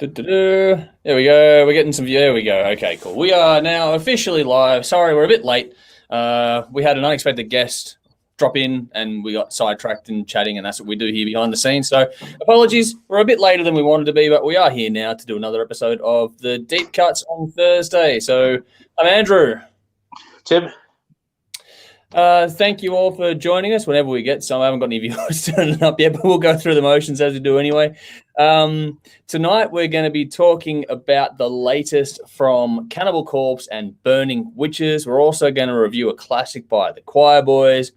Du-du-du. There we go. We're getting some. There we go. Okay, cool. We are now officially live. Sorry, we're a bit late. We had an unexpected guest drop in, and we got sidetracked in chatting, and that's what we do here behind the scenes. So, apologies. We're a bit later than we wanted to be, but we are here now to do another episode of the Deep Cuts on Thursday. So, I'm Andrew. Tim. Thank you all for joining us. Whenever we get some, I haven't got any viewers turning up yet, but we'll go through the motions as we do anyway. Tonight we're going to be talking about the latest from Cannibal Corpse and Burning Witches. We're also going to review a classic by the Quireboys.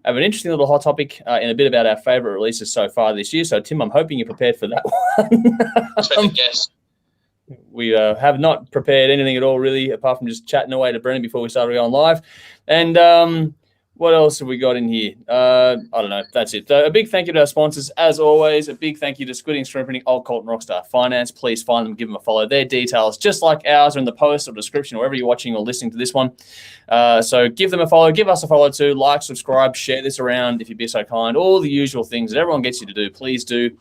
I have an interesting little hot topic in a bit about our favourite releases so far this year. So, Tim, I'm hoping you're prepared for that one. Yes. We have not prepared anything at all, really, apart from just chatting away to Brennan before we started going live. And what else have we got in here? I don't know. That's it. A big thank you to our sponsors, as always. A big thank you to Squidding, Screen Printing, Old Cult, and Rockstar Finance. Please find them, give them a follow. Their details, just like ours, are in the post or description, wherever you're watching or listening to this one. So give them a follow. Give us a follow too. Like, subscribe, share this around if you'd be so kind. All the usual things that everyone gets you to do. Please do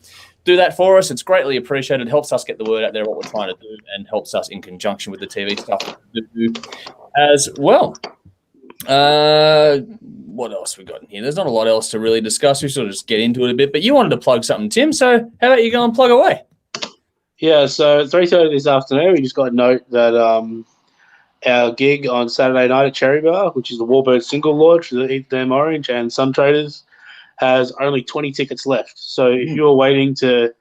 that for us. It's greatly appreciated. It helps us get the word out there, what we're trying to do, and helps us in conjunction with the TV stuff to do as well. What else we got in here? There's not a lot else to really discuss. We sort of just get into it a bit, but you wanted to plug something, Tim, so how about you go and plug away? Yeah, so 3:30 this afternoon, we just got a note that our gig on Saturday night at Cherry Bar, which is the Warbird single launch for the Eat Them Orange and Sun Traders, has only 20 tickets left. So if you're waiting to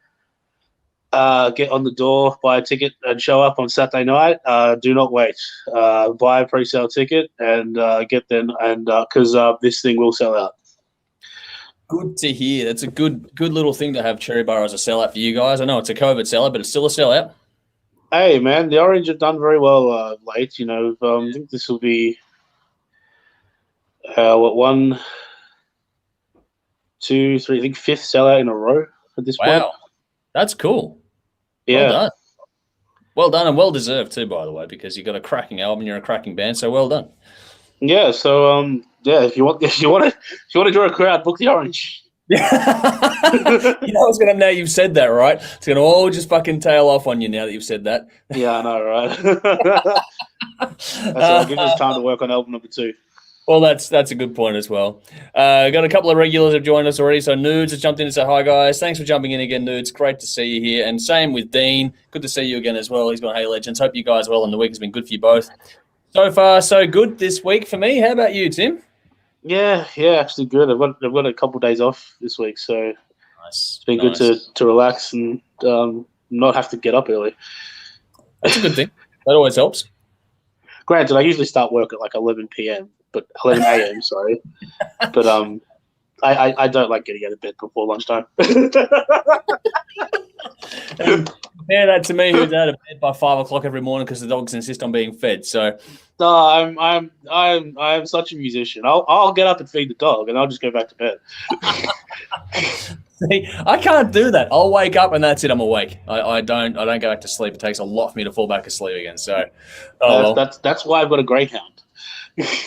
get on the door, buy a ticket, and show up on Saturday night, do not wait. Buy a pre-sale ticket and get them, and because this thing will sell out. Good to hear. That's a good little thing to have Cherry Bar as a sellout for you guys. I know it's a COVID sellout, but it's still a sellout. Hey, man, the Orange have done very well late. You know, I think this will be one, two, three, I think fifth sellout in a row at this point. Wow, that's cool. Yeah. Well done and well deserved too, by the way, because you got a cracking album, you're a cracking band, so well done. Yeah, so if you want to draw a crowd, book the Orange. You know what's gonna happen now you've said that, right? It's gonna all just fucking tail off on you now that you've said that. Yeah, I know, right? That's all. Give us time to work on album number 2. Well, that's a good point as well. Got a couple of regulars have joined us already. So Nudes has jumped in to say hi, guys. Thanks for jumping in again, Nudes. Great to see you here. And same with Dean. Good to see you again as well. He's gone, hey, legends. Hope you guys well, and the week has been good for you both. So far, so good this week for me. How about you, Tim? Yeah, actually good. I've got a couple of days off this week, so nice. It's been good to relax and not have to get up early. That's a good thing. That always helps. Granted, I usually start work at like 11 p.m., but 11 a.m., sorry. But I don't like getting out of bed before lunchtime. Compare that to me, who's out of bed by 5 o'clock every morning because the dogs insist on being fed. So, no, I'm such a musician. I'll get up and feed the dog, and I'll just go back to bed. See, I can't do that. I'll wake up and that's it. I'm awake. I don't go back to sleep. It takes a lot for me to fall back asleep again. So, that's why I've got a greyhound.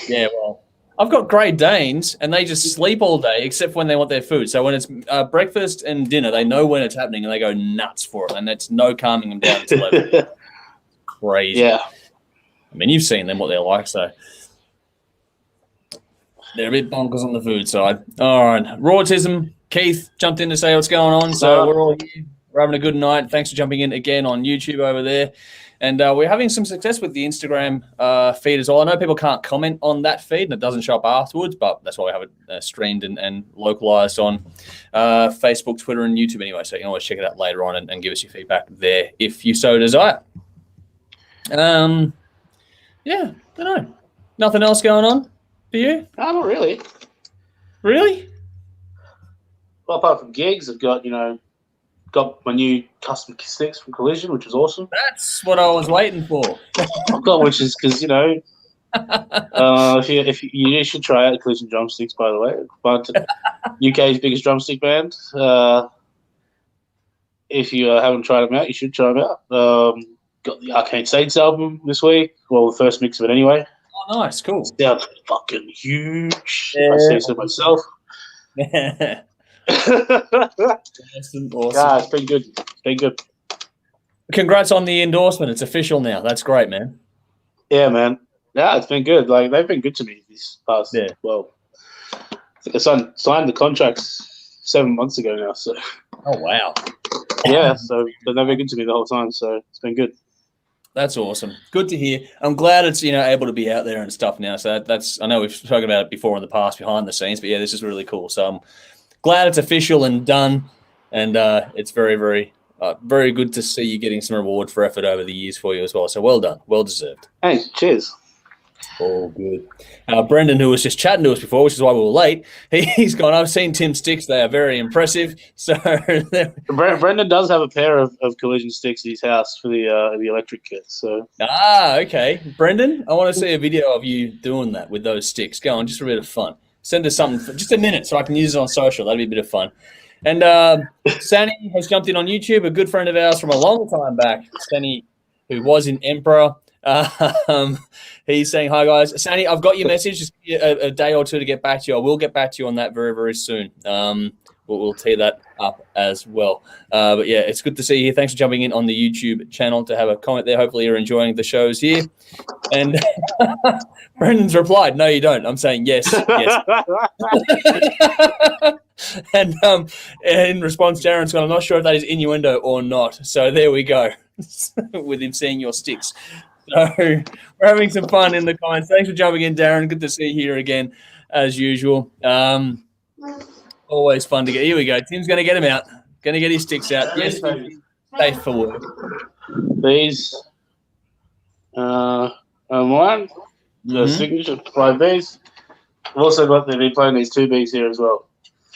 Yeah, well, I've got Great Danes, and they just sleep all day except when they want their food. So when it's breakfast and dinner, they know when it's happening, and they go nuts for it, and it's no calming them down until 11. Crazy. Yeah. I mean, you've seen them, what they're like, so they're a bit bonkers on the food side. All right. Rautism, Keith jumped in to say what's going on, so we're all here. We're having a good night. Thanks for jumping in again on YouTube over there. And we're having some success with the Instagram feed as well. I know people can't comment on that feed and it doesn't show up afterwards, but that's why we have it streamed and localized on Facebook, Twitter, and YouTube anyway. So you can always check it out later on and give us your feedback there if you so desire. Yeah, don't know. Nothing else going on for you? No, not really. Really? Well, apart from gigs, I've got my new custom sticks from Collision, which is awesome. That's what I was waiting for. I've got which is because if you should try out Collision drumsticks, by the way. But UK's biggest drumstick band. If you haven't tried them out, you should try them out. Got the Arcane Saints album this week. Well, the first mix of it anyway. Oh, nice, cool. Sounds fucking huge. Yeah. I say so myself. Awesome. Yeah, it's been good. It's been good. Congrats on the endorsement. It's official now. That's great, man. Yeah, man. Yeah, it's been good. Like they've been good to me this past. Yeah. Well, I think I signed the contracts 7 months ago now. So. Oh, wow. Yeah, so they've been good to me the whole time. So it's been good. That's awesome. Good to hear. I'm glad it's able to be out there and stuff now. So that's I know we've spoken about it before in the past behind the scenes, but yeah, this is really cool. So I'm glad it's official and done, and it's very, very, very good to see you getting some reward for effort over the years for you as well. So well done, well deserved. Hey, cheers. All good. Brendan, who was just chatting to us before, which is why we were late, he's gone, I've seen Tim's sticks. They are very impressive. So Brendan does have a pair of collision sticks at his house for the electric kit. So okay. Brendan, I want to see a video of you doing that with those sticks. Go on, just for a bit of fun. Send us something for just a minute so I can use it on social. That'd be a bit of fun. And Sani has jumped in on YouTube, a good friend of ours from a long time back. Sani, who was in Emperor. He's saying, hi, guys. Sani, I've got your message. Just give you a day or two to get back to you. I will get back to you on that very, very soon. We'll tee that up as well. But, yeah, it's good to see you here. Thanks for jumping in on the YouTube channel to have a comment there. Hopefully you're enjoying the shows here. And Brendan's replied, no, you don't. I'm saying yes, yes. And in response, Darren's gone, I'm not sure if that is innuendo or not. So there we go with him seeing your sticks. So we're having some fun in the comments. Thanks for jumping in, Darren. Good to see you here again, as usual. Always fun to get. Here we go. Tim's going to get him out. Going to get his sticks out. Yes, safe for work. These, one, the signature 5Bs. I've also got they've been playing these 2Bs here as well.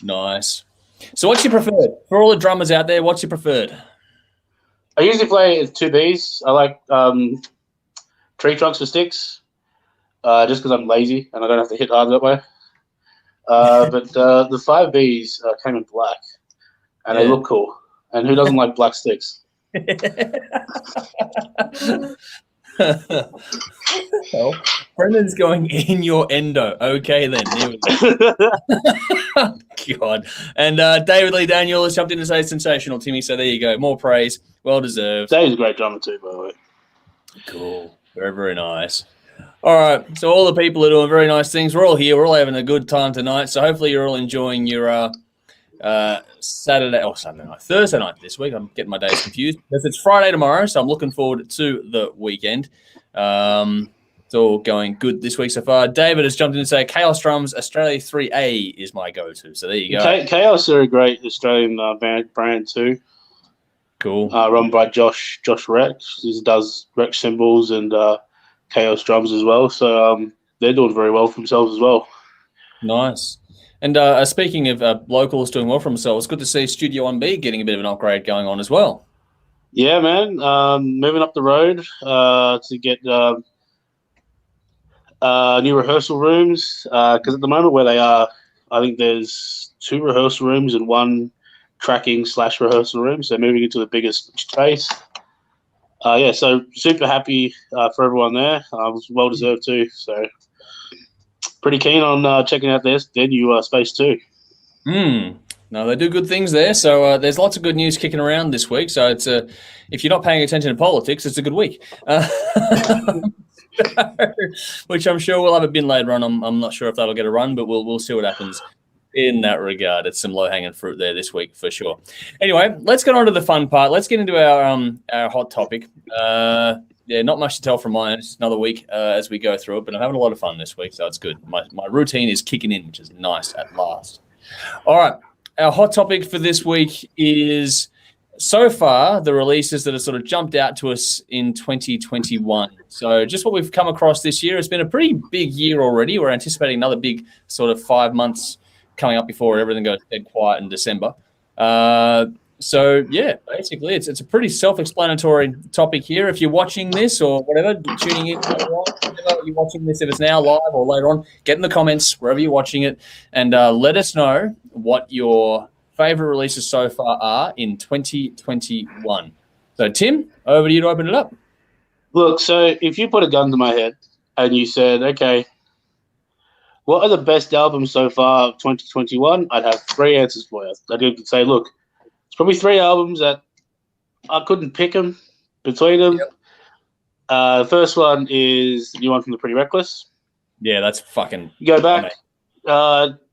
Nice. So what's your preferred? For all the drummers out there, what's your preferred? I usually play 2Bs. I like tree trunks for sticks, just because I'm lazy and I don't have to hit hard that way. But the 5Bs came in black, and they look cool. And who doesn't like black sticks? Well, Brendan's going in your endo. Okay, then. Here we go. God. And David Lee Daniel has jumped in to say sensational, Timmy. So there you go. More praise. Well deserved. Dave's a great drummer too, by the way. Cool. Very, very nice. All right. So all the people are doing very nice things. We're all here. We're all having a good time tonight. So hopefully you're all enjoying your Thursday night this week. I'm getting my days confused. Because it's Friday tomorrow, so I'm looking forward to the weekend. It's all going good this week so far. David has jumped in to say Chaos Drums Australia 3A is my go-to. So there you go. Chaos are a great Australian brand too. Cool. Run by Josh Rex. He does Rex cymbals and Chaos drums as well. So they're doing very well for themselves as well. Nice. And speaking of locals doing well for themselves, good to see Studio 1B getting a bit of an upgrade going on as well. Yeah, man. Moving up the road to get new rehearsal rooms. Because at the moment where they are, I think there's 2 rehearsal rooms and 1 tracking/rehearsal room. So moving into the biggest space. So super happy for everyone there. It was well deserved too. So pretty keen on checking out their new space too. No, they do good things there. So there's lots of good news kicking around this week. So it's if you're not paying attention to politics, it's a good week. Which I'm sure we'll have a bin later on. I'm not sure if that'll get a run, but we'll see what happens in that regard. It's some low-hanging fruit there this week for sure. Anyway, let's get on to the fun part. Let's get into our hot topic. Not much to tell from mine. It's just another week as we go through it, but I'm having a lot of fun this week, so it's good. My routine is kicking in, which is nice at last. All right, our hot topic for this week is so far the releases that have sort of jumped out to us in 2021. So just what we've come across this year. It's been a pretty big year already. We're anticipating another big sort of 5 months coming up before everything goes dead quiet in December. So, yeah, basically it's a pretty self-explanatory topic here. If you're watching this or whatever, tuning in, whatever you're watching this, if it's now live or later on, get in the comments wherever you're watching it and let us know what your favourite releases so far are in 2021. So, Tim, over to you to open it up. Look, so if you put a gun to my head and you said, okay, what are the best albums so far of 2021? I'd have 3 answers for you. I'd say, look, it's probably 3 albums that I couldn't pick them, between them. The first one is the new one from the Pretty Reckless. Yeah, that's fucking. You go back.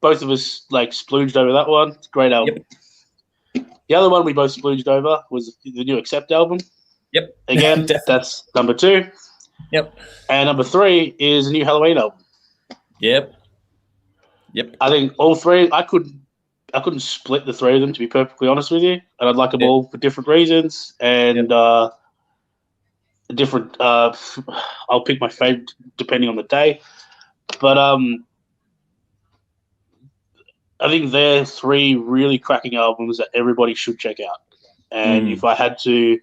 Both of us like splooged over that one. It's a great album. Yep. The other one we both splooged over was the new Accept album. Yep. Again, that's number 2. Yep. And number 3 is a new Halloween album. Yep. I think all 3. I couldn't split the 3 of them, to be perfectly honest with you, and I'd like them all for different reasons and different. I'll pick my favorite depending on the day, but I think they're 3 really cracking albums that everybody should check out. And if I had to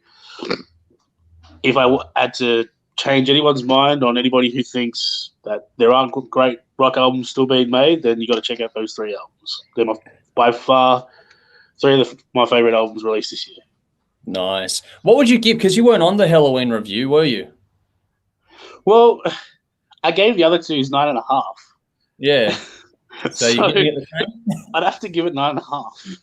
change anyone's mind on anybody who thinks that there aren't great rock albums still being made, then you got to check out those 3 albums. They're by far 3 of my favorite albums released this year. Nice. What would you give? Because you weren't on the Halloween review, were you? Well, I gave the other 2s 9.5. Yeah. So you're giving it the same? I'd have to give it 9.5.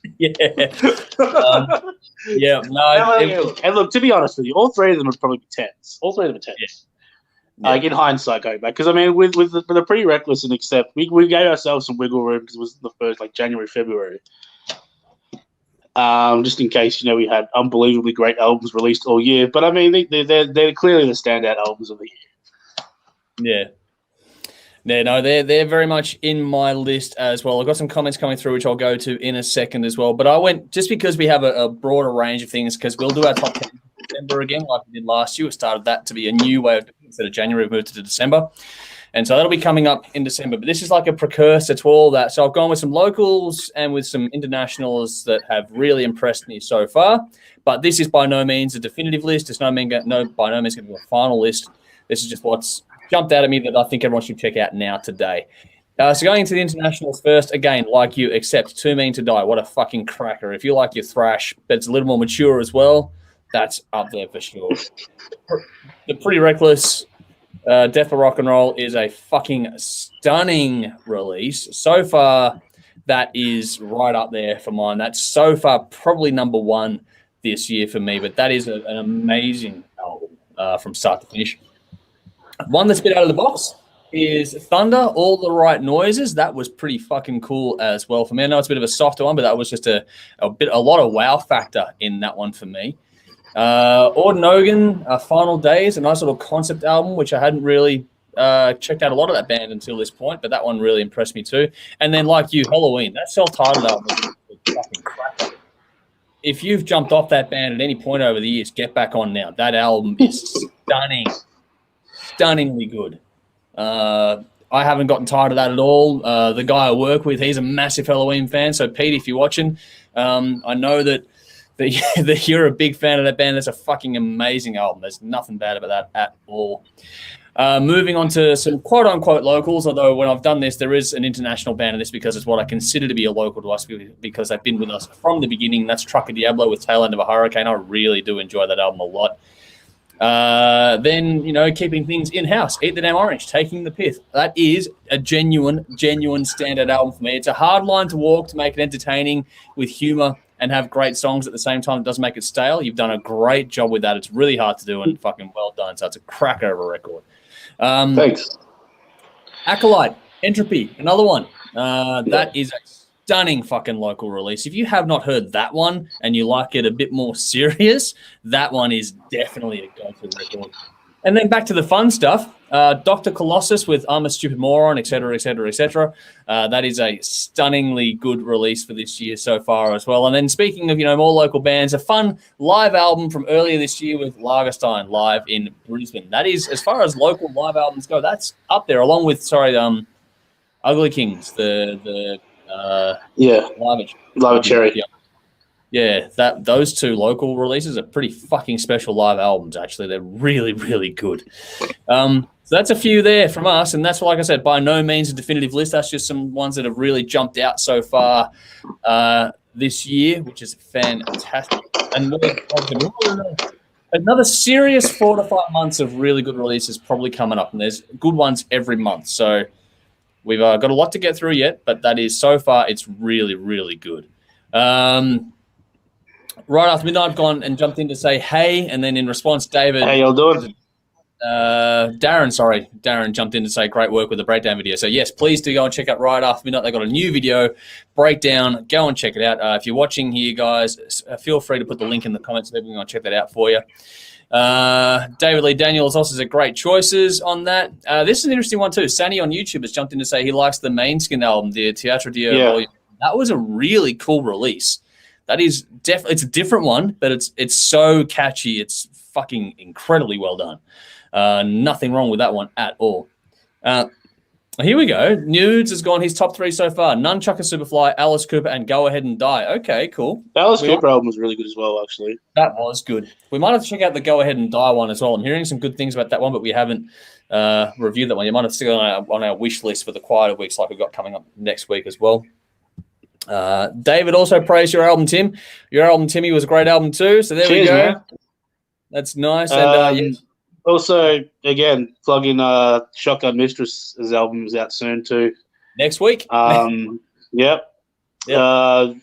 Yeah. No. And look, to be honest with you, all 3 of them would probably be 10s. All 3 of them are 10s. Yeah. In hindsight, going back, because I mean, with the Pretty Reckless and Accept, we gave ourselves some wiggle room because it was the first January, February. Just in case we had unbelievably great albums released all year. But I mean, they're clearly the standout albums of the year. Yeah, no, they're very much in my list as well. I've got some comments coming through, which I'll go to in a second as well. But I went, just because we have a broader range of things, because we'll do our top 10 in December again, like we did last year. We started that to be a new way of doing it. Instead of January, we've moved it to December. And so that'll be coming up in December. But this is like a precursor to all that. So I've gone with some locals and with some internationals that have really impressed me so far. But this is by no means a definitive list. It's by no means going to be a final list. This is just what's jumped out at me that I think everyone should check out now today. So going into the internationals first, again, like you, Accept Too Mean to Die. What a fucking cracker. If you like your thrash, but it's a little more mature as well, that's up there for sure. The Pretty Reckless, Death for Rock and Roll is a fucking stunning release. So far, that is right up there for mine. That's so far probably number 1 this year for me, but that is an amazing album from start to finish. One that's a bit out of the box is Thunder, All the Right Noises. That was pretty fucking cool as well for me. I know it's a bit of a softer one, but that was just a lot of wow factor in that one for me. Ordenogan, Final Days, a nice little concept album, which I hadn't really checked out a lot of that band until this point, but that one really impressed me too. And then, like you, Halloween, that self-titled album is a fucking cracker. If you've jumped off that band at any point over the years, get back on now. That album is stunningly good. I haven't gotten tired of that at all. The guy I work with, he's a massive Halloween fan. So, Pete, if you're watching, I know that you're a big fan of that band. That's a fucking amazing album. There's nothing bad about that at all. Moving on to some quote-unquote locals, although when I've done this, there is an international band in this because it's what I consider to be a local to us because they've been with us from the beginning. That's Trucker Diablo with Tail End of a Hurricane. I really do enjoy that album a lot. Then, keeping things in-house, Eat the Damn Orange, Taking the Pith. That is a genuine standout album for me. It's a hard line to walk to make it entertaining with humor and have great songs at the same time. It doesn't make it stale. You've done a great job with that. It's really hard to do and fucking well done. So it's a cracker of a record. Thanks. Acolyte, Entropy, another one. That is a stunning fucking local release. If you have not heard that one and you like it a bit more serious, that one is definitely a go-to record. And then back to the fun stuff. Dr. Colossus with I'm a Stupid Moron, etc., etc., etc. That is a stunningly good release for this year so far as well. And then speaking of, more local bands, a fun live album from earlier this year with Lagerstein live in Brisbane. That is, as far as local live albums go, that's up there, along with, Ugly Kings, the Live Cherry. Yeah, those 2 local releases are pretty fucking special live albums, actually. They're really, really good. So that's a few there from us, and that's, like I said, by no means a definitive list. That's just some ones that have really jumped out so far this year, which is fantastic. And another serious 4 to 5 months of really good releases probably coming up, and there's good ones every month. So we've got a lot to get through yet, but that is, so far, it's really, really good. Right after midnight, I've gone and jumped in to say hey, and then in response, David. How y'all doing? Darren jumped in to say great work with the breakdown video. So yes, please do go and check out Right After Midnight. They got a new video breakdown. Go and check it out. If you're watching here, guys, feel free to put the link in the comments. Maybe we're going to check that out for you. David Lee Daniels also said great choices on that. This is an interesting one too. Sani on YouTube has jumped in to say he likes the main skin album, the THRS volume. That was a really cool release. That is definitely, it's a different one, but it's so catchy. It's fucking incredibly well done. Nothing wrong with that one at all. Here we go. Nudes has gone his top 3 so far. Nunchucker Superfly, Alice Cooper, and Go Ahead and Die. Okay, cool. The Alice Cooper album was really good as well, actually. That was good. We might have to check out the Go Ahead and Die one as well. I'm hearing some good things about that one, but we haven't reviewed that one. You might have to stick it on our wish list for the quieter weeks like we've got coming up next week as well. David also praised your album, Tim. Your album, Timmy, was a great album too. So there we go. Man. That's nice. And also, again, plug in Shotgun Mistress's album is out soon too. Next week. Yep. Saw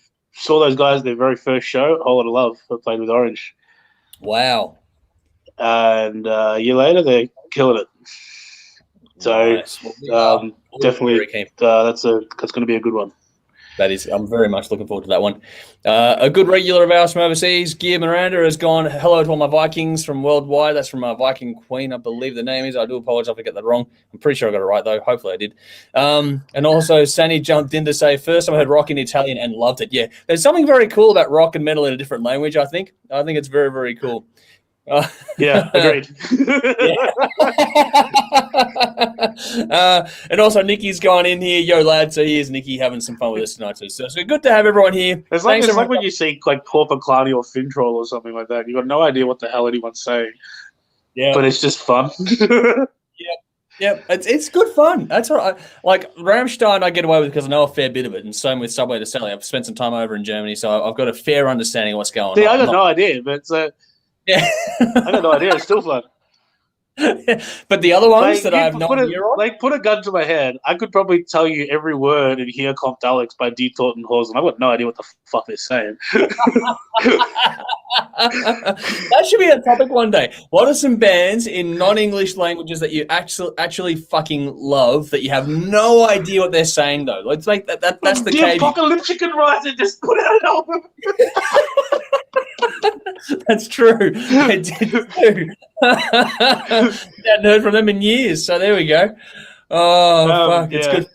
those guys at their very first show, A Whole Lot of Love. I played with Orange. Wow. And a year later, they're killing it. So nice. definitely, that's going to be a good one. That is, I'm very much looking forward to that one. A good regular of ours from overseas, Gear Miranda, has gone, hello to all my Vikings from worldwide. That's from Viking Queen, I believe the name is. I do apologize if I get that wrong. I'm pretty sure I got it right, though. Hopefully I did. And also, Sani jumped in to say, first time I heard rock in Italian and loved it. Yeah, there's something very cool about rock and metal in a different language, I think. I think it's very, very cool. Yeah, agreed. And also Nikki's gone in here. Yo, lad. So here's Nikki having some fun with us tonight too. So good to have everyone here. It's like when you see like Corpus Clarny or Fintroll or something like that. You've got no idea what the hell anyone's saying. Yeah. But it's just fun. Yep. It's good fun. That's what I like. Rammstein I get away with because I know a fair bit of it, and same with Subway to Sally. I've spent some time over in Germany, so I've got a fair understanding of what's going on. See, I got no idea, but yeah, I got no idea. It's still fun. But the other ones that I have no idea on? Like, put a gun to my head. I could probably tell you every word in Here Comp Daleks by D. Thornton Hawes, and I've got no idea what the fuck they're saying. That should be a topic one day. What are some bands in non-English languages that you actually fucking love that you have no idea what they're saying, though? Let's make that's the case. Apocalyptic and Rising just put out an album. That's true. They did too. Hadn't heard from them in years, so there we go. Oh, fuck. It's good.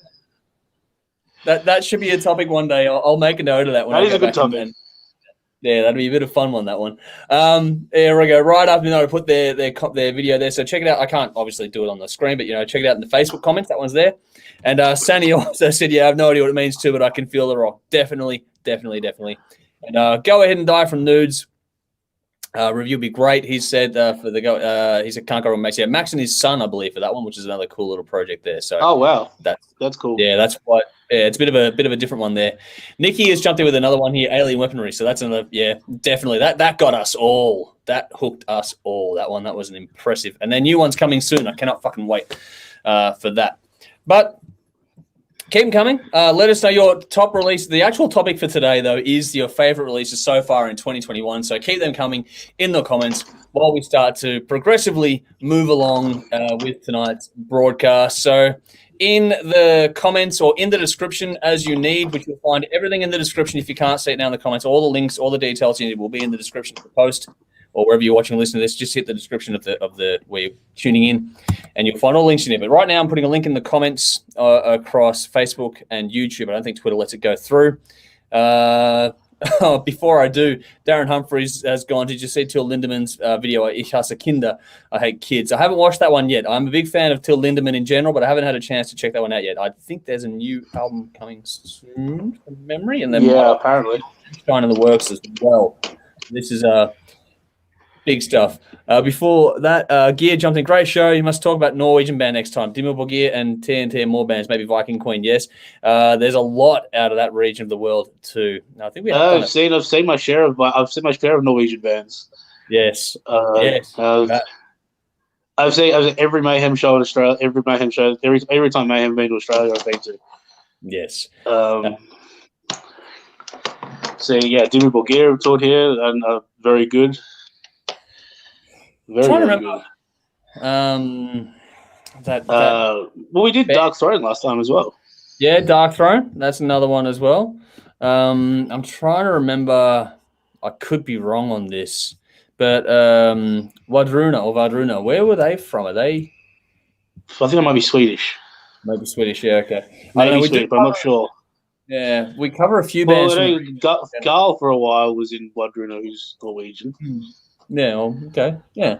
That should be a topic one day. I'll make a note of that one. That is a good topic. Yeah, that'd be a bit of fun one, that one. There we go. Right up, I put their video there, so check it out. I can't obviously do it on the screen, but, check it out in the Facebook comments. That one's there. And Sani also said, I have no idea what it means too, but I can feel the rock. Definitely. And Go Ahead and Die from Nudes. Review would be great. He said he said can't go wrong, Max. Yeah, Max and his son, I believe, for that one, which is another cool little project there. So wow, that's cool. Yeah, that's what. Yeah, it's a bit of a different one there. Nikki has jumped in with another one here, Alien Weaponry. So that's another. Yeah, definitely that got us all. That hooked us all. That one, that was an impressive. And then new one's coming soon. I cannot fucking wait for that. But keep them coming. Let us know your top release. The actual topic for today, though, is your favorite releases so far in 2021. So keep them coming in the comments while we start to progressively move along with tonight's broadcast. So in the comments or in the description as you need, which you'll find everything in the description if you can't see it now in the comments. All the links, all the details you need will be in the description of the post. Or wherever you're watching or listening to this, just hit the description of the where you're tuning in, and you'll find all links in there. But right now, I'm putting a link in the comments across Facebook and YouTube. I don't think Twitter lets it go through. Before I do, Darren Humphreys has gone. Did you see Till Lindeman's video, Ich hasse Kinder? I hate kids. I haven't watched that one yet. I'm a big fan of Till Lindemann in general, but I haven't had a chance to check that one out yet. I think there's a new album coming soon, from memory, and then apparently Shine in the works as well. This is big stuff. Before that, Gear jumped in. Great show. You must talk about Norwegian band next time. Dimmelborg Gear and TNT and more bands. Maybe Viking Queen. Yes. There's a lot out of that region of the world too. No, I think we. I've seen my share of Norwegian bands. Yes. Yes. I've seen every Mayhem show in Australia. Every Mayhem show. Every time Mayhem been to Australia, I've been to. Yes. So yeah, Dimmu Borgir taught here, and very good. Very, very good. Well, we did Dark Throne last time as well. Yeah, Dark Throne. That's another one as well. I'm trying to remember. I could be wrong on this, but Vadruna. Where were they from? Are they? I think it might be Swedish. Maybe Swedish. Yeah, okay. Maybe Swedish, but I'm not sure. Yeah, we cover a few bands. Garl for a while was in Vadruna, who's Norwegian. Yeah. Well, okay. Yeah.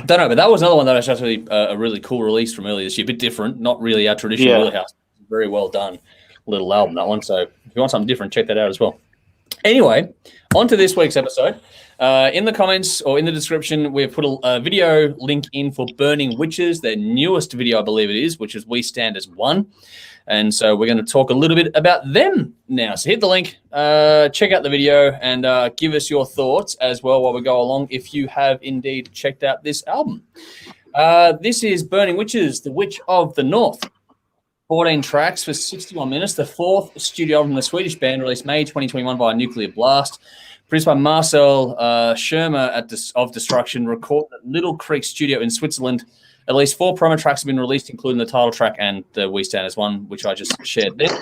Don't know, but that was another one that was actually a really cool release from earlier this year. A bit different, not really our traditional wheelhouse. Very well done little album, that one. So if you want something different, check that out as well. Anyway, on to this week's episode. In the comments or in the description, we've put a video link in for Burning Witches, their newest video, I believe it is, which is We Stand as One. And so we're going to talk a little bit about them now. So hit the link, check out the video, and give us your thoughts as well while we go along if you have indeed checked out this album. This is Burning Witches, The Witch of the North. 14 tracks for 61 minutes. The fourth studio album from the Swedish band, released May 2021 by Nuclear Blast. Produced by Marcel Schirmer of Destruction, recorded at Little Creek Studio in Switzerland. At least 4 promo tracks have been released, including the title track and the We Stand as One, which I just shared there.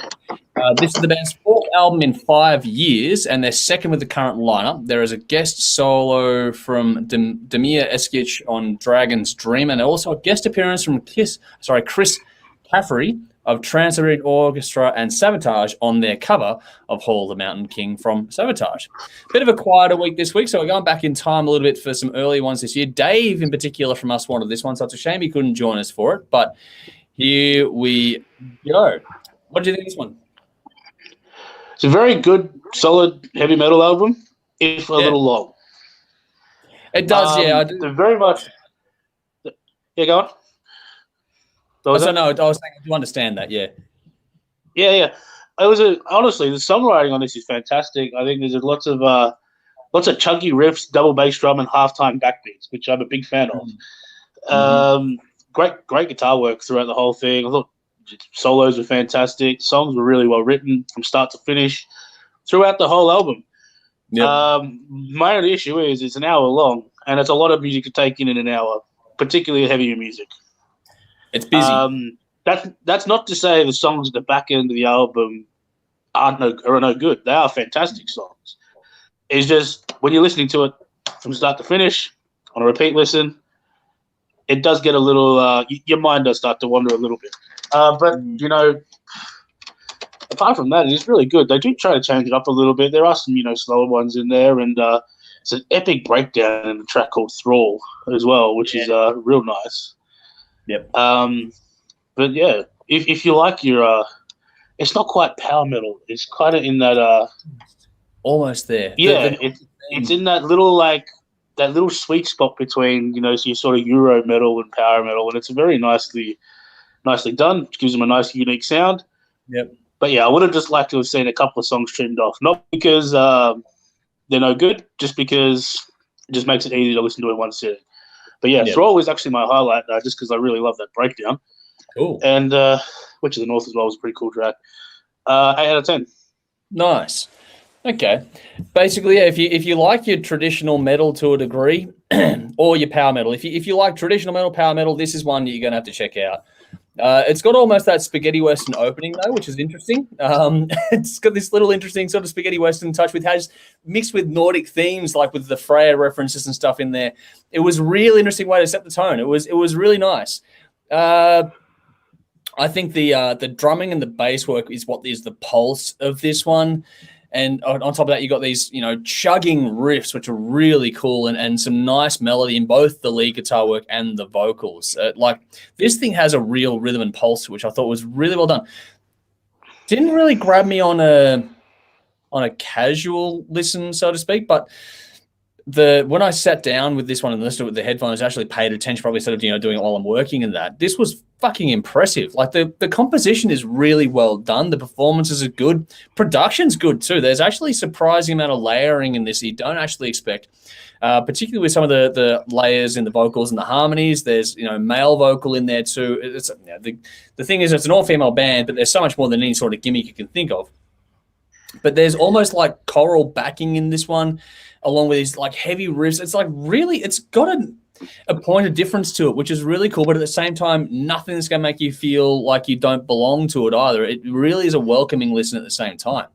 This is the band's 4th album in 5 years, and their second with the current lineup. There is a guest solo from Demir Eskic on Dragon's Dream, and also a guest appearance from Chris Caffery of Trans-Siberian Orchestra and Sabotage on their cover of Hall the Mountain King from Sabotage. Bit of a quieter week this week, so we're going back in time a little bit for some early ones this year. Dave, in particular, from us wanted this one, so it's a shame he couldn't join us for it, but here we go. What do you think of this one? It's a very good, solid heavy metal album, if a little long. It does, yeah. They're very much... Yeah, go on. I was saying, I do understand that, yeah. Yeah. Honestly, the songwriting on this is fantastic. I think there's lots of chunky riffs, double bass drum, and halftime backbeats, which I'm a big fan of. Great guitar work throughout the whole thing. I thought solos were fantastic. Songs were really well written from start to finish throughout the whole album. Yep. My only issue is it's an hour long, and it's a lot of music to take in an hour, particularly heavier music. It's busy. That's not to say the songs at the back end of the album are no good. They are fantastic songs. It's just when you're listening to it from start to finish on a repeat listen, it does get a little. Your mind does start to wander a little bit. But apart from that, it's really good. They do try to change it up a little bit. There are some slower ones in there, and it's an epic breakdown in the track called Thrall as well, which is real nice. Yep. But yeah, if you like your, it's not quite power metal. It's kind of in that. Almost there. Yeah, it's in that little sweet spot between your sort of Euro metal and power metal, and it's very nicely done. It gives them a nice unique sound. Yep. But yeah, I would have just liked to have seen a couple of songs trimmed off, not because they're no good, just because it just makes it easy to listen to in one sitting. But yeah, Thrall is actually my highlight, just because I really love that breakdown. Cool. And Witch of the North as well was a pretty cool track. 8 out of 10. Nice. Okay. Basically, if you like your traditional metal to a degree, or your power metal, if you like traditional metal, power metal, this is one you're going to have to check out. It's got almost that spaghetti western opening though, which is interesting. It's got this little interesting sort of spaghetti western touch has mixed with Nordic themes, like with the Freya references and stuff in there. It was a really interesting way to set the tone. It was really nice. I think the drumming and the bass work is what is the pulse of this one. And on top of that, you got these, chugging riffs, which are really cool, and some nice melody in both the lead guitar work and the vocals. This thing has a real rhythm and pulse, which I thought was really well done. Didn't really grab me on a casual listen, so to speak, but when I sat down with this one and listened to it with the headphones, I actually paid attention, probably instead of doing it while I'm working and that. This was fucking impressive. The composition is really well done. The performances are good. Production's good too. There's actually a surprising amount of layering in this you don't actually expect, particularly with some of the layers in the vocals and the harmonies. There's male vocal in there too. The thing is, it's an all-female band, but there's so much more than any sort of gimmick you can think of. but there's almost like choral backing in this one, along with these like heavy riffs. It's like really, it's got a point of difference to it, which is really cool. But at the same time, nothing that's going to make you feel like you don't belong to it either. It really is a welcoming listen at the same time.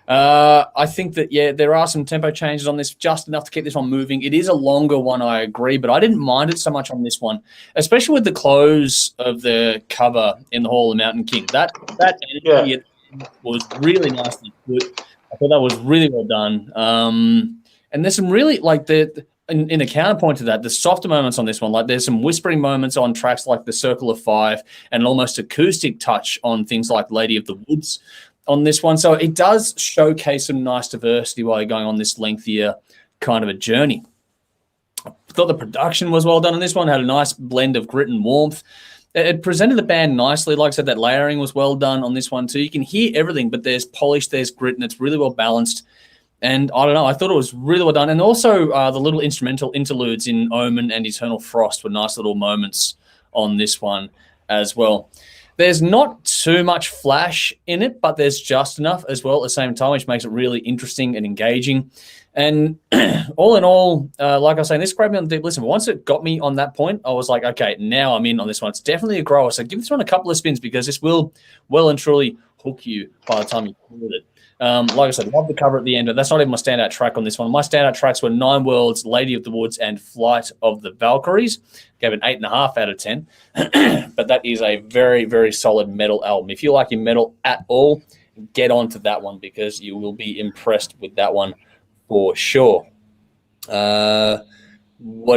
I think that, yeah, there are some tempo changes on this, just enough to keep this one moving. It is a longer one, I agree, but I didn't mind it so much on this one, especially with the close of the cover in the Hall of the Mountain King. That energy was really nicely put. I thought that was really well done. And there's some really, like, in a counterpoint to that, the softer moments on this one, like there's some whispering moments on tracks like The Circle of Five and an almost acoustic touch on things like Lady of the Woods on this one. So it does showcase some nice diversity while you're going on this lengthier kind of a journey. I thought the production was well done on this one, had a nice blend of grit and warmth. It presented the band nicely. Like I said, that layering was well done on this one too. You can hear everything, but there's polish, there's grit, and it's really well balanced. And I don't know, I thought it was really well done. And also the little instrumental interludes in Omen and Eternal Frost were nice little moments on this one as well. There's not too much flash in it, but there's just enough as well at the same time, which makes it really interesting and engaging. And all in all, like I was saying, this grabbed me on the deep listen. But once it got me on that point, I was like, okay, now I'm in on this one. It's definitely a grower. So give this one a couple of spins because this will well and truly hook you by the time you hear it. Like I said, love the cover at the end, but that's not even my standout track on this one. My standout tracks were Nine Worlds, Lady of the Woods, and Flight of the Valkyries. Gave it 8.5 out of 10. But that is a very, very solid metal album. If you like your metal at all, get on to that one because you will be impressed with that one for sure. What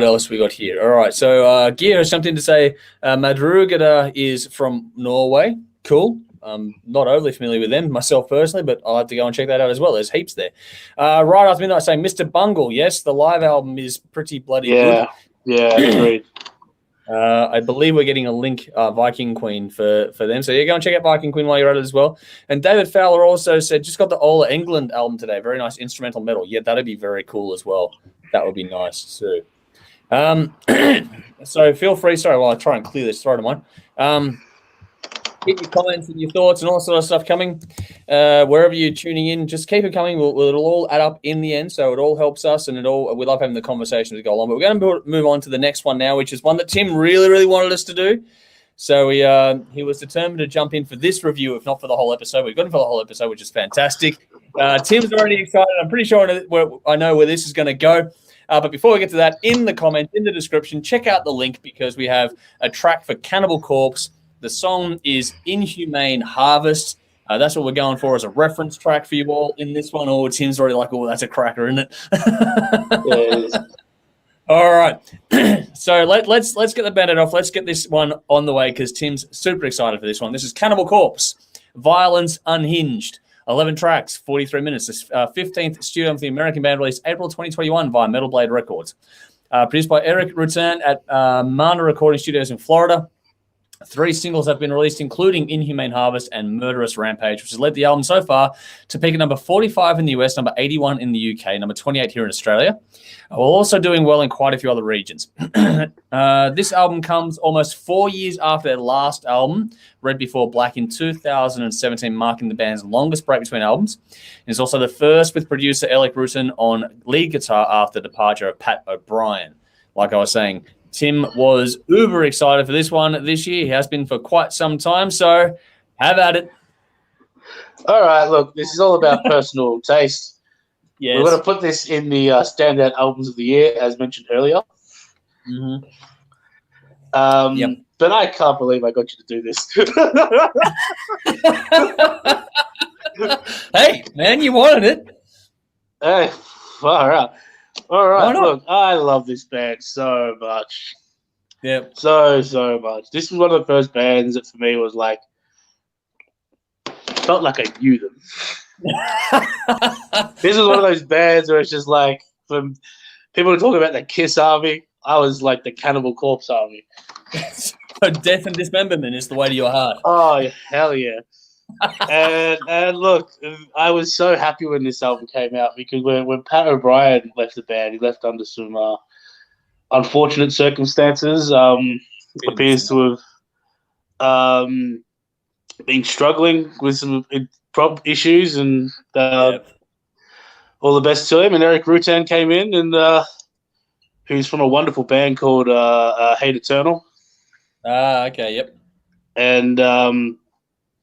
else we got here? All right, so Gear has something to say. Madrugada is from Norway. Cool. I'm not overly familiar with them myself personally, but I'll have to go and check that out as well. There's heaps there. Right after midnight saying Mr. Bungle. Yes, the live album is pretty bloody good. Yeah, agreed. I believe we're getting a link, Viking Queen, for them. So yeah, go and check out Viking Queen while you're at it as well. And David Fowler also said, just got the Ola England album today. Very nice instrumental metal. Yeah, that'd be very cool as well. That would be nice too. So feel free, sorry, while I try and clear this throat of mine. Keep your comments and your thoughts and all sort of stuff coming. Wherever you're tuning in, just keep it coming. It'll all add up in the end, so it all helps us, and we love having the conversation to go along. But we're going to move on to the next one now, which is one that Tim really, really wanted us to do. So he was determined to jump in for this review, if not for the whole episode. We've got him for the whole episode, which is fantastic. Tim's already excited. I'm pretty sure I know where this is going to go. But before we get to that, in the comments, in the description, check out the link because we have a track for Cannibal Corpse. The song is Inhumane Harvest. That's what we're going for as a reference track for you all in this one. Oh, Tim's already like, oh, that's a cracker, isn't it? Yeah, it is. All right. So let's get the band-aid off. Let's get this one on the way because Tim's super excited for this one. This is Cannibal Corpse, Violence Unhinged. 11 tracks, 43 minutes. This 15th studio of the American band released April 2021 via Metal Blade Records. Produced by Eric Rutan at Mana Recording Studios in Florida. 3 singles have been released, including Inhumane Harvest and Murderous Rampage, which has led the album so far to peak at number 45 in the US, number 81 in the UK, number 28 here in Australia. We're also doing well in quite a few other regions. This album comes almost 4 years after their last album, Red Before Black, in 2017, marking the band's longest break between albums. It's also the first with producer Eric Rutan on lead guitar after the departure of Pat O'Brien. Like I was saying, Tim was uber excited for this one this year. He has been for quite some time, so have at it. All right, look, this is all about personal taste. Yes. We're going to put this in the standout albums of the year, as mentioned earlier. Mm-hmm. Yep. But I can't believe I got you to do this. Hey, man, you wanted it. Hey, all right. All right, look, I love this band so much. Yep. So much. This was one of the first bands that for me was like, felt like I knew them. This was one of those bands where it's just like, from people were talking about the Kiss Army, I was like the Cannibal Corpse Army. So death and dismemberment is the way to your heart. Oh, hell yeah. and look, I was so happy when this album came out because when Pat O'Brien left the band, he left under some unfortunate circumstances. Appears to have been struggling with some prop issues, and Yep. all the best to him. And Eric Rutan came in, and who's from a wonderful band called Hate Eternal. Okay, yep. And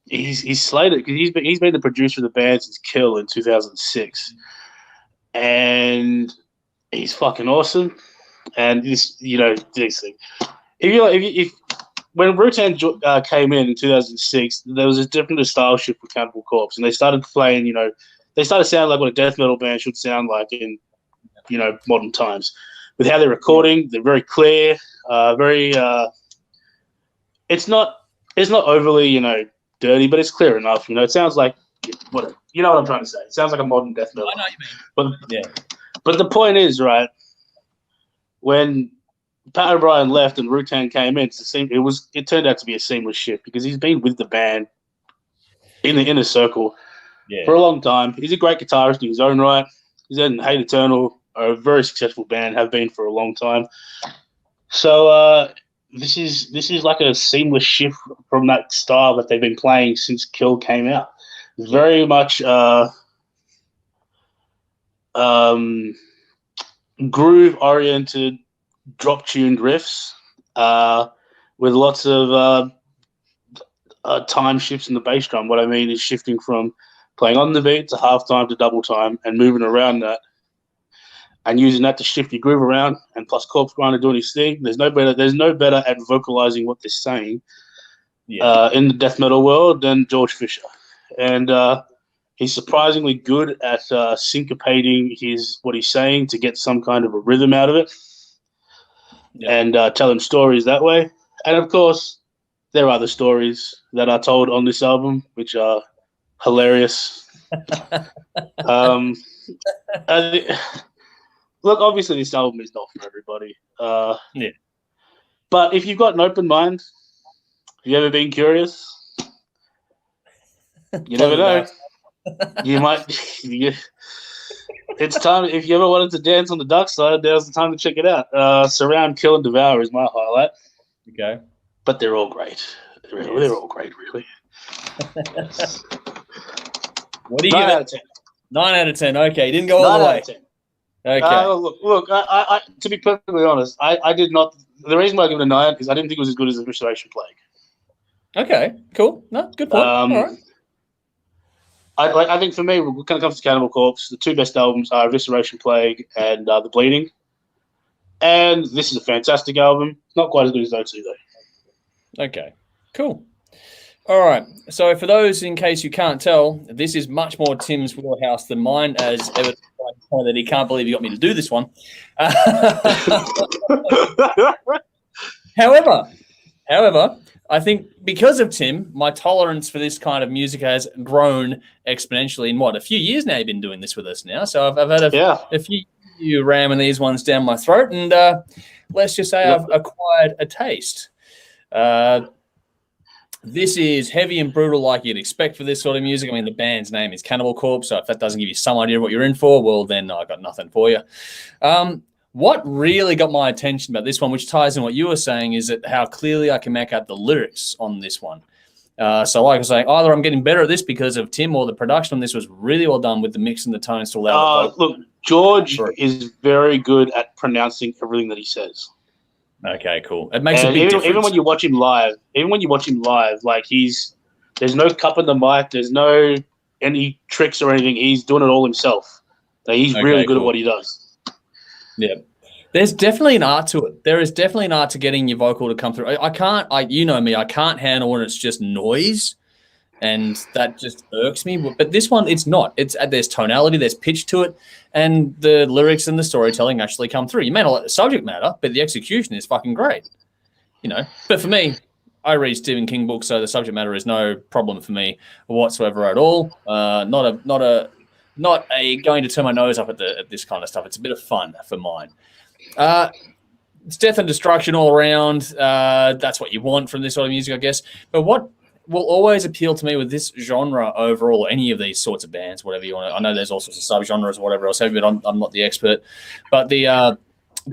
he's slated because he's been the producer of the band since Kill in 2006, and he's fucking awesome. And this, this thing. If when Rutan came in 2006, there was a different style shift with Cannibal Corpse, and they started playing. They started sounding like what a death metal band should sound like in modern times. With how they're recording, they're very clear, very. It's not overly dirty, but it's clear enough. It sounds like whatever. You know what I'm trying to say? It sounds like a modern death metal. I know what you mean. But the point is, right, when Pat O'Brien left and Rutan came in, it turned out to be a seamless shift because he's been with the band in the inner circle for a long time. He's a great guitarist in his own right. He's in Hate Eternal, a very successful band, have been for a long time. So this is like a seamless shift from that style that they've been playing since Kill came out. Very much groove-oriented, drop-tuned riffs with lots of time shifts in the bass drum. What I mean is shifting from playing on the beat to half time to double time and moving around that and using that to shift your groove around, and plus Corpse Grinder doing his thing. There's no better at vocalizing what they're saying in the death metal world than George Fisher. And he's surprisingly good at syncopating what he's saying to get some kind of a rhythm out of it and telling stories that way. And, of course, there are other stories that are told on this album, which are hilarious. Look, obviously this album is not for everybody. But if you've got an open mind, have you ever been curious? You never know. You might. It's time. If you ever wanted to dance on the dark side, now's the time to check it out. Surround, Kill, and Devour is my highlight. Okay. But they're all great. They're all great, really. What do you give it? 9 out of 10. Okay, you didn't go all the way. 9 out of 10. Okay. Look. I to be perfectly honest, I did not. The reason why I give it a 9 is I didn't think it was as good as Evisceration Plague. Okay. Cool. No, good point. All right. I think for me, when it comes to Cannibal Corpse, the two best albums are Evisceration Plague and The Bleeding. And this is a fantastic album. Not quite as good as those two, though. Okay, cool. All right. So for those, in case you can't tell, this is much more Tim's wheelhouse than mine, as evidenced by the point that he can't believe he got me to do this one. However, I think because of Tim, my tolerance for this kind of music has grown exponentially in a few years now. You've been doing this with us now. So I've had a few ramming these ones down my throat, and let's just say I've acquired a taste. This is heavy and brutal like you'd expect for this sort of music. I mean, the band's name is Cannibal Corpse, so if that doesn't give you some idea of what you're in for, well, then I've got nothing for you. What really got my attention about this one, which ties in what you were saying, is that how clearly I can make out the lyrics on this one. So like I was saying, either I'm getting better at this because of Tim, or the production on this was really well done with the mix and the tones to allow look, George is very good at pronouncing everything that he says. Okay, cool. It makes a big difference. Even when you watch him live, like there's no cup in the mic, there's no any tricks or anything. He's doing it all himself. Like, he's really good at what he does. Yeah. There's definitely an art to it. There is definitely an art to getting your vocal to come through. You know me, I can't handle when it's just noise, and that just irks me. But this one, it's not. There's tonality, there's pitch to it, and the lyrics and the storytelling actually come through. You may not like the subject matter, but the execution is fucking great. But for me, I read Stephen King books, so the subject matter is no problem for me whatsoever at all. Not a going to turn my nose up at this kind of stuff. It's a bit of fun for mine. It's death and destruction all around. That's what you want from this sort of music, I guess. But what will always appeal to me with this genre overall, any of these sorts of bands, whatever you want to, I know there's all sorts of subgenres or whatever else, but I'm not the expert. But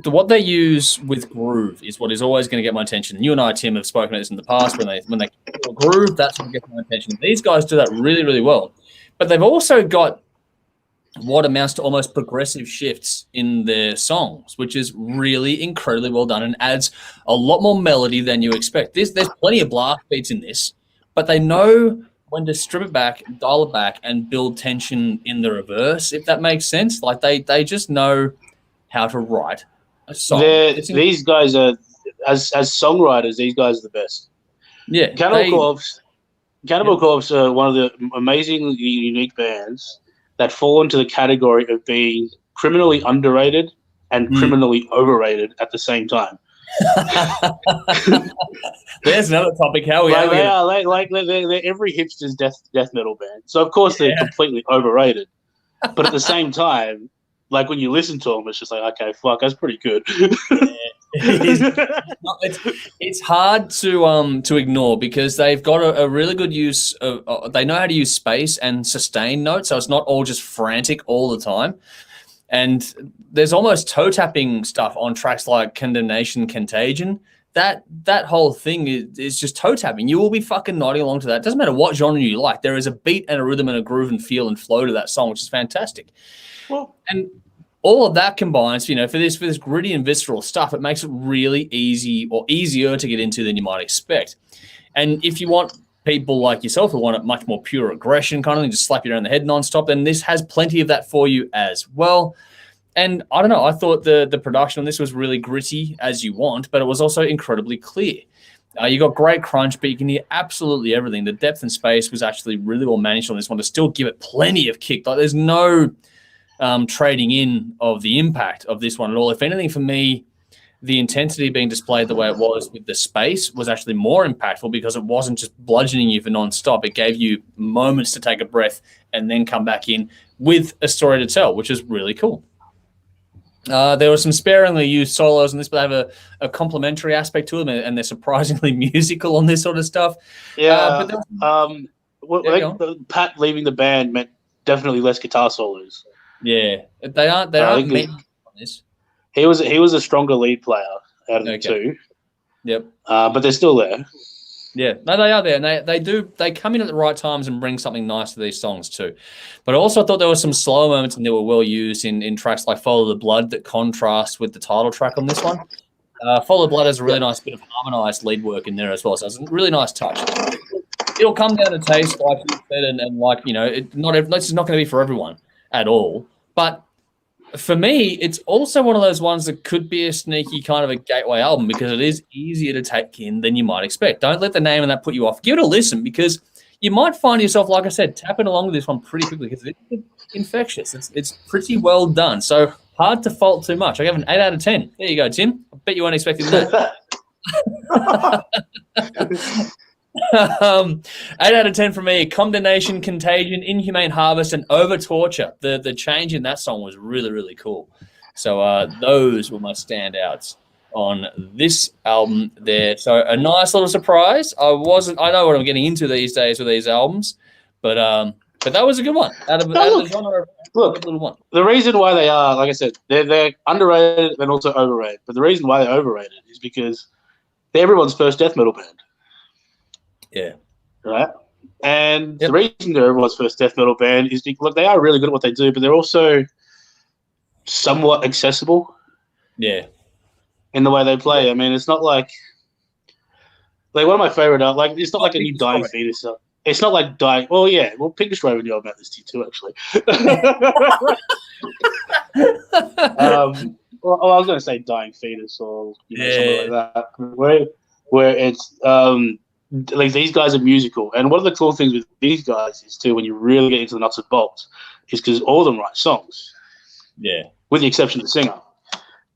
what they use with groove is what is always going to get my attention. You and I, Tim, have spoken about this in the past. When they groove, that's what gets my attention. These guys do that really, really well. but they've also got what amounts to almost progressive shifts in their songs, which is really incredibly well done and adds a lot more melody than you expect. There's plenty of blast beats in this, but they know when to strip it back, dial it back, and build tension in the reverse, if that makes sense. Like they just know how to write a song. These guys are, as songwriters, these guys are the best. Yeah. Cannibal Corpse are one of the amazingly unique bands that fall into the category of being criminally underrated and criminally overrated at the same time. There's another topic. How we they're every hipster's death metal band. So of course they're completely overrated, but at the same time, like when you listen to them, it's just like, okay, fuck, that's pretty good. It's hard to ignore because they've got a really good use of. They know how to use space and sustain notes, so it's not all just frantic all the time. And there's almost toe tapping stuff on tracks like Condemnation, Contagion. That whole thing is just toe tapping. You will be fucking nodding along to that. It doesn't matter what genre you like. There is a beat and a rhythm and a groove and feel and flow to that song, which is fantastic. Well, and all of that combines, for this gritty and visceral stuff, it makes it really easy or easier to get into than you might expect. And if you want people like yourself who want it much more pure aggression kind of thing, just slap you around the head nonstop, then this has plenty of that for you as well. And I don't know, I thought the production on this was really gritty as you want, but it was also incredibly clear. You got great crunch, but you can hear absolutely everything. The depth and space was actually really well managed on this one to still give it plenty of kick. Like there's no trading in of the impact of this one at all. If anything, for me, the intensity being displayed the way it was with the space was actually more impactful because it wasn't just bludgeoning you for nonstop. It gave you moments to take a breath and then come back in with a story to tell, which is really cool. There were some sparingly used solos in this, but they have a complementary aspect to them, and they're surprisingly musical on this sort of stuff. Yeah. Pat leaving the band meant definitely less guitar solos. Yeah, they aren't meant on this. He was a stronger lead player out of the two. Yep. But they're still there. Yeah, no, they are there, and they come in at the right times and bring something nice to these songs too. But I also thought there were some slower moments and they were well used in tracks like Follow the Blood that contrast with the title track on this one. Follow the Blood has a really nice bit of harmonized lead work in there as well, so it's a really nice touch. It'll come down to taste, like you said, and like this is not going to be for everyone at all. But for me, it's also one of those ones that could be a sneaky kind of a gateway album because it is easier to take in than you might expect. Don't let the name of that put you off. Give it a listen because you might find yourself, like I said, tapping along with this one pretty quickly because it's infectious. It's pretty well done. So hard to fault too much. I gave it an 8 out of 10. There you go, Tim. I bet you weren't expecting that. 8 out of 10 for me. Condemnation, Contagion, Inhumane Harvest, and Over Torture. The change in that song was really, really cool. So those were my standouts on this album there. So a nice little surprise. I know what I'm getting into these days with these albums, but that was a good one. Out of the genre, look, little one. The reason why they are, like I said, they're underrated and also overrated. But the reason why they're overrated is because they're everyone's first death metal band. Yeah. Right? And the reason they're everyone's first death metal band is because, look, they are really good at what they do, but they're also somewhat accessible. Yeah. In the way they play. I mean, it's not like one of my favorite, it's not like a new Dying Fetus. It's not like Dying. Well, yeah. Well, Pink Destroyer knew about this too, actually. Well, I was going to say Dying Fetus or something like that. Where it's like these guys are musical, and one of the cool things with these guys is too when you really get into the nuts and bolts is because all of them write songs. Yeah. With the exception of the singer,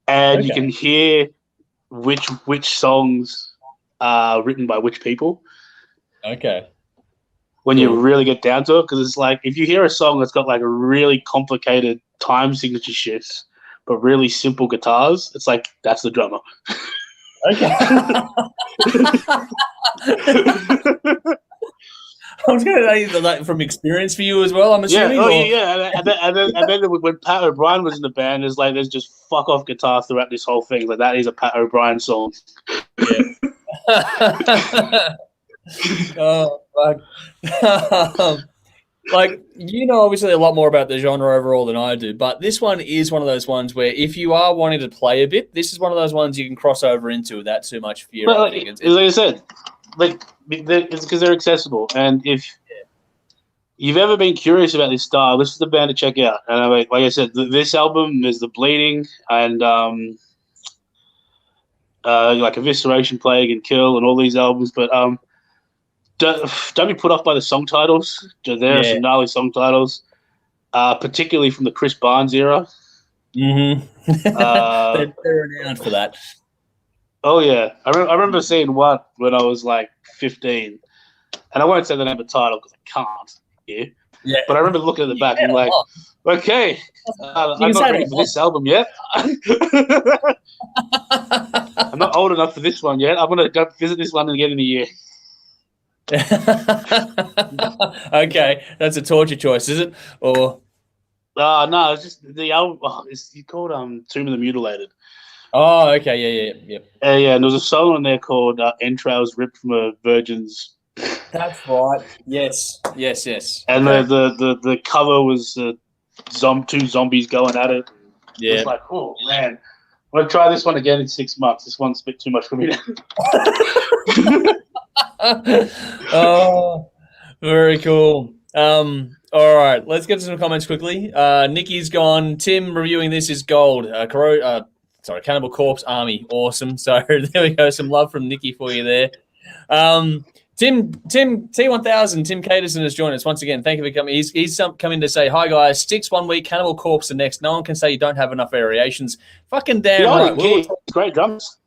and you can hear which songs are written by which people. Okay. When you really get down to it, because it's like if you hear a song that's got like a really complicated time signature shifts, but really simple guitars, it's like that's the drummer. Okay. I was going to say that from experience for you as well, I'm assuming. Yeah. And then when Pat O'Brien was in the band, there's just fuck off guitar throughout this whole thing. Like that is a Pat O'Brien song. Yeah. Oh fuck. like, obviously a lot more about the genre overall than I do, but this one is one of those ones where if you are wanting to play a bit, this is one of those ones you can cross over into without too much fear. But I like, think like I said, like it's because they're accessible, and if you've ever been curious about this style, this is the band to check out. And like I said, this album is The Bleeding and like Evisceration, Plague, and Kill, and all these albums. But don't be put off by the song titles. There are some gnarly song titles, particularly from the Chris Barnes era. Mm-hmm. They're renowned for that. Oh yeah, I remember seeing one when I was like 15, and I won't say the name of the title because I can't. Yeah. But I remember looking at the back and like, okay, I'm not ready for this album yet. I'm not old enough for this one yet. I'm gonna go visit this one again in a year. Okay, that's a torture choice, is it? Or no, it's just the album. It's called Tomb of the Mutilated. Oh, okay, yeah. And there's a song on there called "Entrails Ripped from a Virgin's." That's right. Yes. And the cover was two zombies going at it. Yeah. It's like, oh man, I'm gonna try this one again in 6 months. This one's a bit too much for me now. Oh, very cool. All right, let's get to some comments quickly. Nikki's gone. Tim reviewing this is gold. Cannibal Corpse Army, awesome. So there we go. Some love from Nikki for you there. Tim T1000, Tim Caterson has joined us once again. Thank you for coming. He's coming to say, hi guys, Sticks 1 week, Cannibal Corpse the next. No one can say you don't have enough variations. Fucking damn right. Great drummers.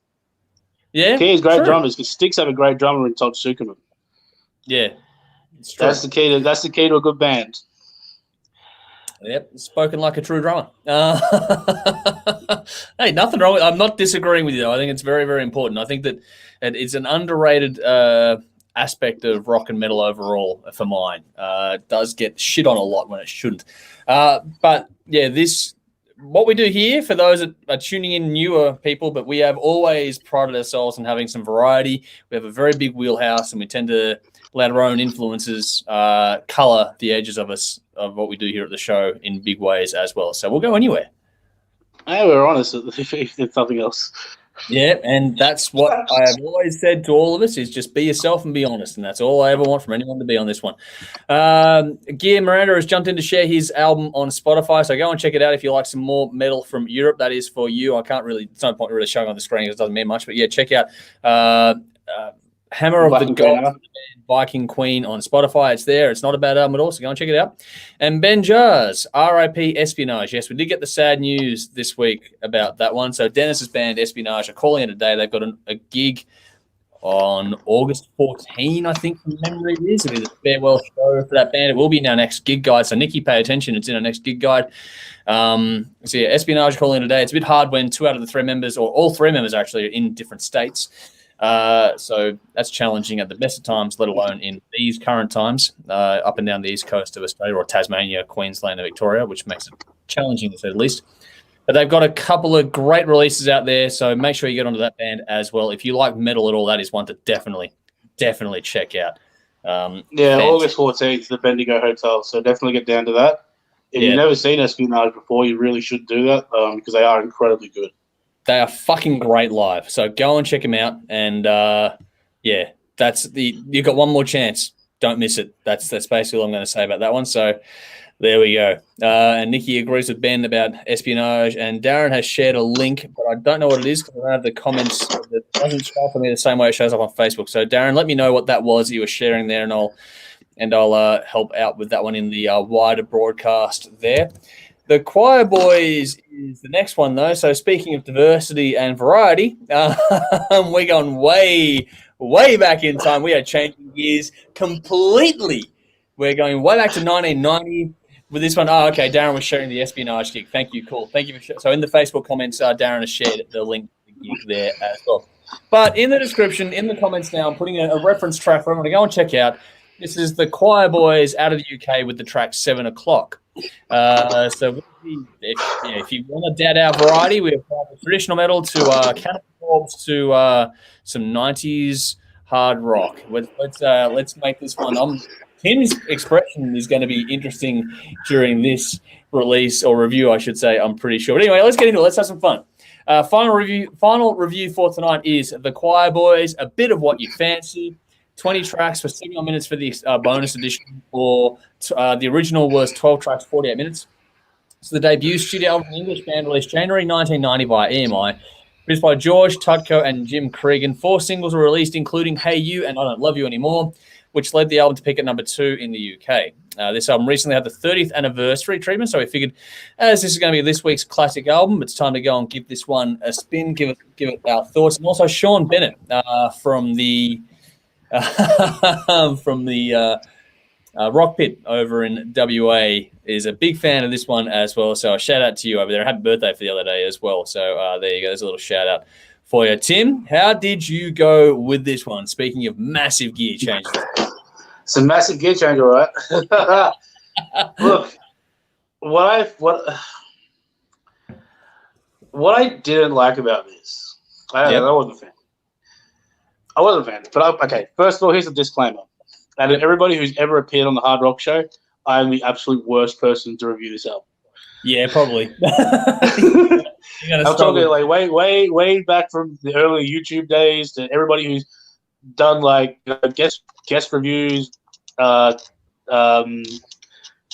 Yeah? Key is great drummers because Sticks have a great drummer in Todd Sucherman. Yeah. That's the key to a good band. Yep, spoken like a true drummer. Hey, nothing wrong with I'm not disagreeing with you, though. I think it's very, very important. I think that it's an underrated aspect of rock and metal overall for mine. It does get shit on a lot when it shouldn't. But, yeah, what we do here, for those that are tuning in, newer people, but we have always prided ourselves on having some variety. We have a very big wheelhouse, and we tend to let our own influences colour the edges of what we do here at the show in big ways as well. So we'll go anywhere. Hey, we're honest if there's something else. Yeah, and that's what I have always said to all of us is just be yourself and be honest, and that's all I ever want from anyone to be on this one. Gear Miranda has jumped in to share his album on Spotify, so go and check it out if you like some more metal from Europe. That is for you. It's no point really showing on the screen because it doesn't mean much, but yeah, check out Hammer of the Gods, Viking Queen on Spotify. It's there. It's not a bad album at all, so go and check it out. And Ben Jars, RIP Espionage. Yes, we did get the sad news this week about that one. So Dennis's band Espionage are calling it a day. They've got a gig on August 14, I think, from memory it is. It is a farewell show for that band. It will be in our next gig guide. So Nikki, pay attention. It's in our next gig guide. So yeah, Espionage calling it a day. It's a bit hard when 2 out of the 3 members, or all 3 members actually, are in different states. So that's challenging at the best of times, let alone in these current times, up and down the east coast of Australia, or Tasmania, Queensland, and Victoria, which makes it challenging to say the least. But they've got a couple of great releases out there, so make sure you get onto that band as well. If you like metal at all, that is one to definitely check out. August 14th, the Bendigo Hotel, so definitely get down to that. If you've never seen Espionage before, you really should do that because they are incredibly good. They are fucking great live. So go and check them out. And you've got one more chance. Don't miss it. That's basically all I'm going to say about that one. So there we go. And Nikki agrees with Ben about Espionage. And Darren has shared a link, but I don't know what it is because I don't have the comments. It doesn't show for me the same way it shows up on Facebook. So Darren, let me know what that was that you were sharing there, and I'll help out with that one in the wider broadcast there. The Quireboys is the next one, though. So speaking of diversity and variety, we're going way, way back in time. We are changing gears completely. We're going way back to 1990 with this one. Oh, okay. Darren was sharing the Espionage gig. Thank you. Cool. Thank you for so in the Facebook comments, Darren has shared the link to the gig there as well. But in the description, in the comments now, I'm putting a reference track for everyone to go and check out. This is the Quireboys out of the UK with the track 7 o'clock. So if you want to dad our variety, we have traditional metal to Cannibal Corpse to some 90s hard rock. Let's make this one. Tim's expression is going to be interesting during this release or review, I should say. I'm pretty sure. But anyway, let's get into it. Let's have some fun. Final review for tonight is the Quireboys, A Bit of What You Fancy. 20 tracks for 71 minutes for the bonus edition, or the original was 12 tracks, 48 minutes. So the debut studio album, English band, released January 1990 by EMI. Produced by George Tutko and Jim Cregan. 4 singles were released, including Hey You and I Don't Love You Anymore, which led the album to peak at number 2 in the UK. This album recently had the 30th anniversary treatment, so we figured, as this is going to be this week's classic album, it's time to go and give this one a spin, give it our thoughts. And also Sean Bennett from the Rock Pit over in WA is a big fan of this one as well. So a shout out to you over there. Happy birthday for the other day as well. So there you go. There's a little shout out for you. Tim, how did you go with this one? Speaking of massive gear changes. It's a massive gear change, all right. Look, what I didn't like about this, I wasn't a fan. I wasn't a fan. But okay, first of all, here's a disclaimer. And everybody who's ever appeared on the Hard Rock Show, I am the absolute worst person to review this album. Yeah, probably. I'm talking like way back from the early YouTube days to everybody who's done like guest reviews,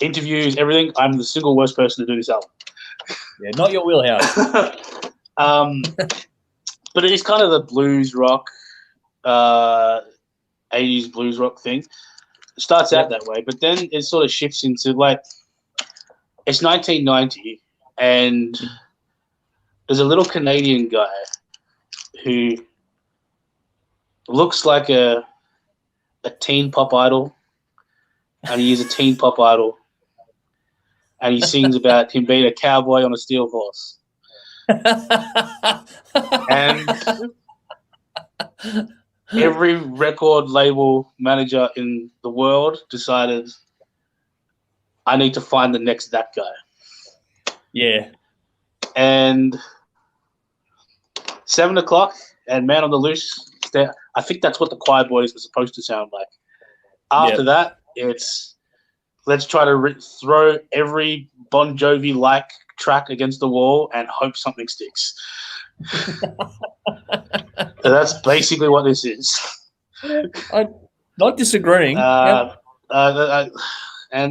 interviews, everything. I'm the single worst person to do this album. Yeah, not your wheelhouse. But it is kind of the blues rock, 80s blues rock thing. It starts out that way, but then it sort of shifts into like it's 1990, and there's a little Canadian guy who looks like a teen pop idol, and he is a teen pop idol, and he sings about him being a cowboy on a steel horse. And every record label manager in the world decided, I need to find the next that guy. Yeah. And 7 o'clock and Man on the Loose, I think that's what the Quireboys are supposed to sound like. After that, it's let's try to throw every Bon Jovi-like track against the wall and hope something sticks. So that's basically what this is. I'm not disagreeing. And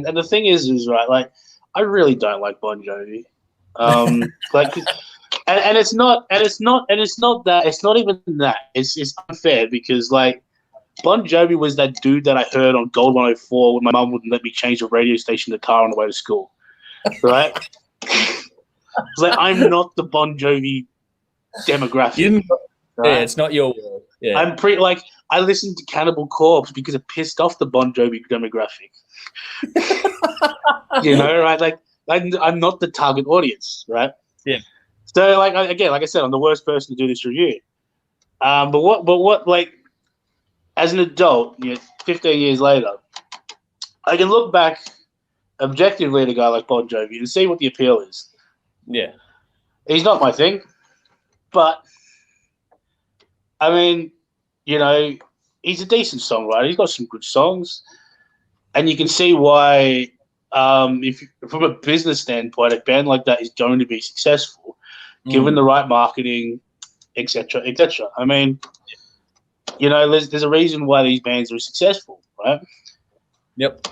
the thing is right, like I really don't like Bon Jovi. Like, and it's not that. It's not even that. It's unfair because like Bon Jovi was that dude that I heard on Gold 104 when my mum wouldn't let me change the radio station in the car on the way to school. Right? It's like I'm not the Bon Jovi demographic. Right? Yeah, it's not your world. Yeah. I'm pretty like I listened to Cannibal Corpse because it pissed off the Bon Jovi demographic. You know, right? Like I'm not the target audience, right? Yeah. So like again, like I said, I'm the worst person to do this review. But what like as an adult, 15 years later, I can look back objectively at a guy like Bon Jovi and see what the appeal is. Yeah. He's not my thing, but I mean, he's a decent songwriter. He's got some good songs, and you can see why, if from a business standpoint, a band like that is going to be successful, given the right marketing, etc., etc. I mean, there's a reason why these bands are successful, right? Yep.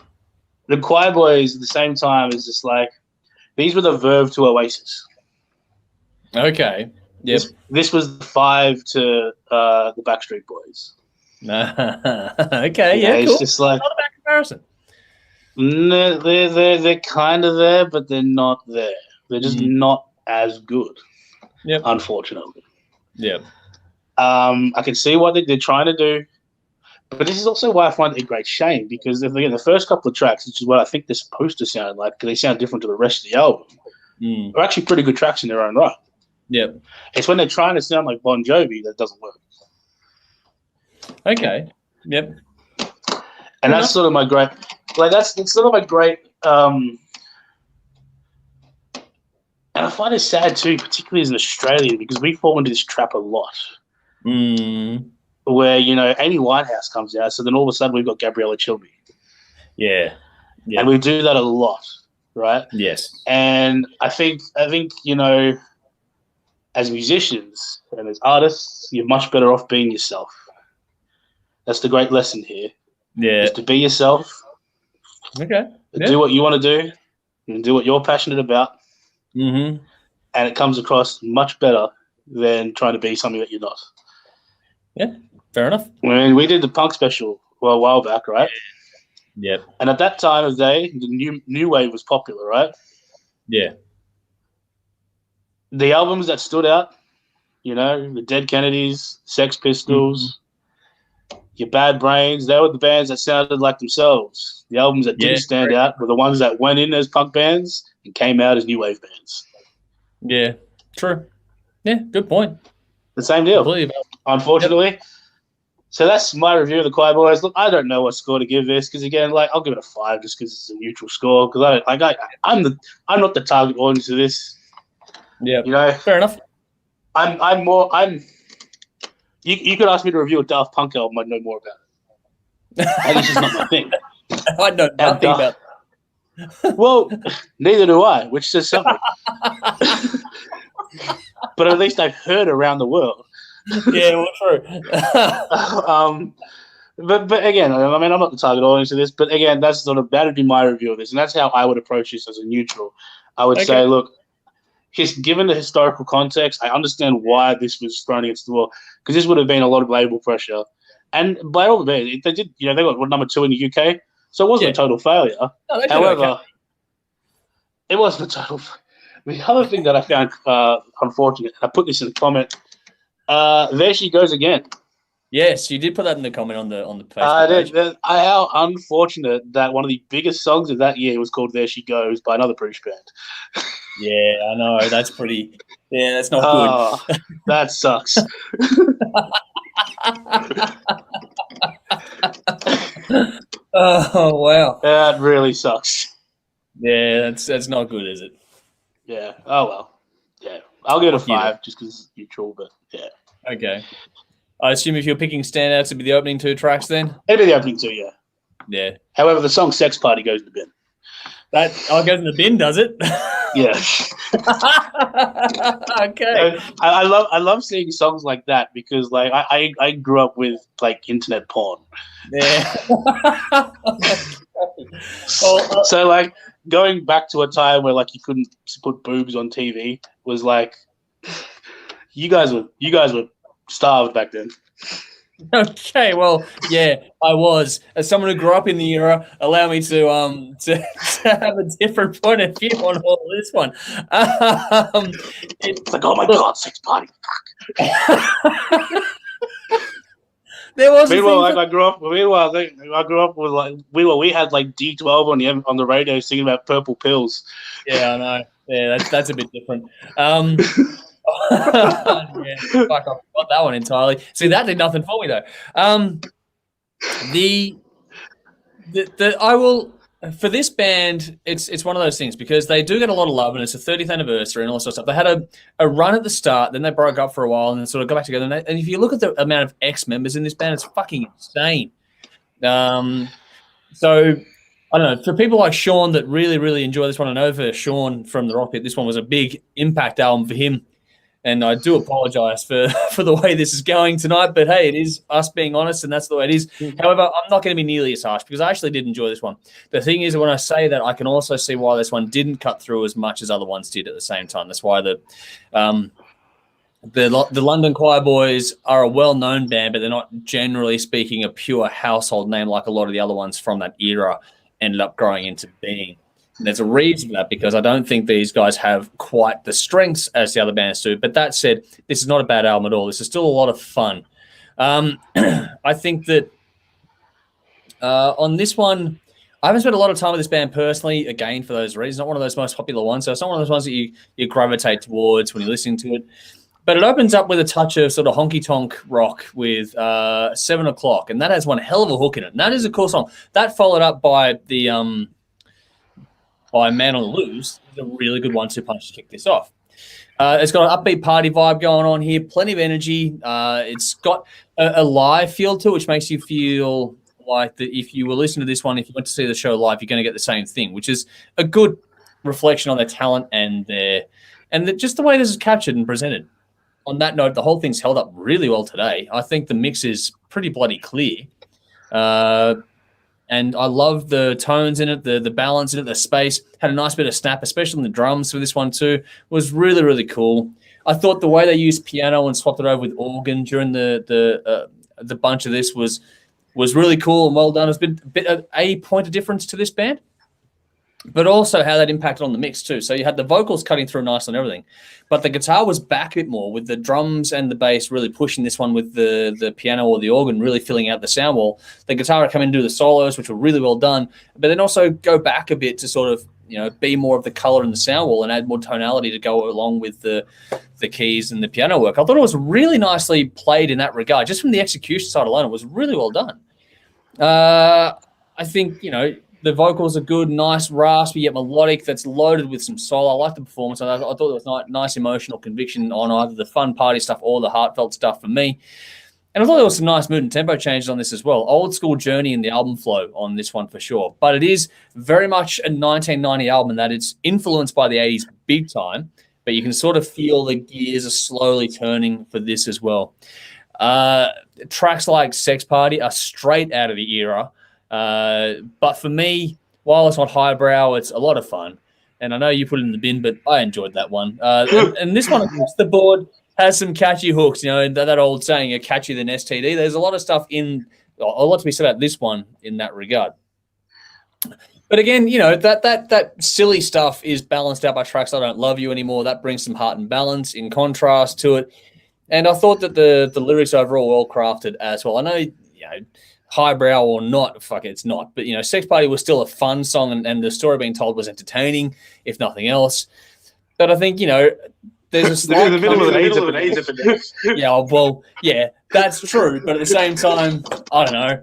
The Quireboys at the same time is just like these were the Verve to Oasis. Okay. Yep. This was the 5 to the Backstreet Boys. Okay, yeah, it's cool. Just like not a bad comparison. They're kind of there, but they're not there. They're just not as good. Yep. Unfortunately. Yep. I can see what they're trying to do, but this is also why I find it a great shame because the first couple of tracks, which is what I think they're supposed to sound like, because they sound different to the rest of the album, are actually pretty good tracks in their own right. Yep. It's when they're trying to sound like Bon Jovi that doesn't work. Okay. Yep. And that's sort of my great, that's sort of my great, and I find it sad too, particularly as an Australian, because we fall into this trap a lot. Where, Amy Winehouse comes out, so then all of a sudden we've got Gabriella Chilby. Yeah. And we do that a lot, right? Yes. And I think as musicians and as artists, you're much better off being yourself. That's the great lesson here. Yeah. Is to be yourself. Okay. Do what you want to do, and do what you're passionate about. Mm-hmm. And it comes across much better than trying to be something that you're not. Yeah. Fair enough. I mean, we did the punk special a while back, right? Yep. And at that time of day, the new wave was popular, right? Yeah. The albums that stood out, the Dead Kennedys, Sex Pistols, your Bad Brains, they were the bands that sounded like themselves. The albums that didn't stand out were the ones that went in as punk bands and came out as new wave bands. Yeah, true. Yeah, good point. The same deal, unfortunately. Yep. So that's my review of the Quireboys. Look, I don't know what score to give this because, again, I'll give it a 5 just because it's a neutral score. Because I'm not the target audience of this. Yeah, fair enough. You could ask me to review a Daft Punk album, I'd know more about it. And it's just not my thing. I know nothing about it. Well, neither do I, which says something. But at least I've heard around the world. Yeah, well, true. But again, I mean, I'm not the target audience of this, but again, that would be my review of this, and that's how I would approach this as a neutral. I would say, look, given the historical context, I understand why this was thrown against the wall, because this would have been a lot of label pressure. And by all means, they did, they got number 2 in the UK, so it wasn't a total failure. No, however, it wasn't a total. The other thing that I found unfortunate, I put this in the comment. There she goes again. Yes, you did put that in the comment on the Facebook page. How unfortunate that one of the biggest songs of that year was called "There She Goes" by another British band. Yeah, I know. That's pretty. Yeah, that's not good. That sucks. Oh wow, that really sucks. Yeah, that's not good, is it? Yeah. Oh well. Yeah, I'll give it a 5 just because it's neutral, but yeah. Okay. I assume if you're picking standouts, it'd be the opening 2 tracks then? It'd be the opening 2, yeah. Yeah. However, the song Sex Party goes in the bin. That goes in the bin, does it? Yeah. Okay. I love seeing songs like that because I grew up with internet porn. Yeah. So going back to a time where you couldn't put boobs on TV was you guys were starved back then. Okay, well, yeah, I was. As someone who grew up in the era, allow me to have a different point of view on all of this one. It's oh my god, Sex Party! There was. Meanwhile, I grew up with we had D12 on the radio singing about purple pills. Yeah, I know. Yeah, that's a bit different. Yeah, fuck, I forgot that one entirely. See, that did nothing for me though. I will for this band. It's one of those things because they do get a lot of love and it's a 30th anniversary and all that sort of stuff. They had a run at the start, then they broke up for a while and then sort of got back together. And if you look at the amount of ex-members in this band, it's fucking insane. So I don't know, for people like Sean that really, really enjoy this one, I know for Sean from the Rock Pit, this one was a big impact album for him. And I do apologise for the way this is going tonight, but hey, it is us being honest, and that's the way it is. However, I'm not going to be nearly as harsh because I actually did enjoy this one. The thing is, when I say that, I can also see why this one didn't cut through as much as other ones did at the same time. That's why the London Quireboys are a well-known band, but they're not, generally speaking, a pure household name like a lot of the other ones from that era ended up growing into being. And there's a reason for that because I don't think these guys have quite the strengths as the other bands do. But that said, this is not a bad album at all. This is still a lot of fun. I think that on this one, I haven't spent a lot of time with this band personally, again, for those reasons. Not one of those most popular ones. So it's not one of those ones that you gravitate towards when you're listening to it. But it opens up with a touch of sort of honky-tonk rock with 7 O'Clock. And that has one hell of a hook in it. And that is a cool song. That followed up by the... by Man on the Loose, is a really good 1-2 punch to kick this off. It's got an upbeat party vibe going on here, plenty of energy. It's got a live feel to it, which makes you feel like that if you were listening to this one, if you went to see the show live, you're going to get the same thing, which is a good reflection on their talent and just the way this is captured and presented. On that note, the whole thing's held up really well today. I think the mix is pretty bloody clear. And I love the tones in it, the balance in it, the space. Had a nice bit of snap, especially in the drums for this one too. Was really, really cool. I thought the way they used piano and swapped it over with organ during the bunch of this was really cool and well done. It's been a point of difference to this band, but also how that impacted on the mix too. So you had the vocals cutting through nicely and everything, but the guitar was back a bit more with the drums and the bass really pushing this one with the piano or the organ really filling out the sound wall. The guitar would come in and do the solos, which were really well done, but then also go back a bit to sort of, be more of the color in the sound wall and add more tonality to go along with the keys and the piano work. I thought it was really nicely played in that regard. Just from the execution side alone, it was really well done. I think, the vocals are good, nice, raspy, yet melodic, that's loaded with some soul. I like the performance. I thought there was nice emotional conviction on either the fun party stuff or the heartfelt stuff for me. And I thought there was some nice mood and tempo changes on this as well. Old school journey in the album flow on this one for sure. But it is very much a 1990 album in that it's influenced by the 80s big time, but you can sort of feel the gears are slowly turning for this as well. Tracks like Sex Party are straight out of the era. But for me, while it's not highbrow, it's a lot of fun. And I know you put it in the bin, but I enjoyed that one. And this one across the board has some catchy hooks, that old saying, "You're catchier than STD." There's a lot of stuff a lot to be said about this one in that regard. But again, that silly stuff is balanced out by tracks like "I Don't Love You Anymore." That brings some heart and balance in contrast to it. And I thought that the lyrics overall were well crafted as well. I know, highbrow or not, fuck it, it's not. But, Sex Party was still a fun song and the story being told was entertaining, if nothing else. But I think, there's a slight... in the middle of an AIDS epidemic. Yeah, well, yeah, that's true. But at the same time, I don't know.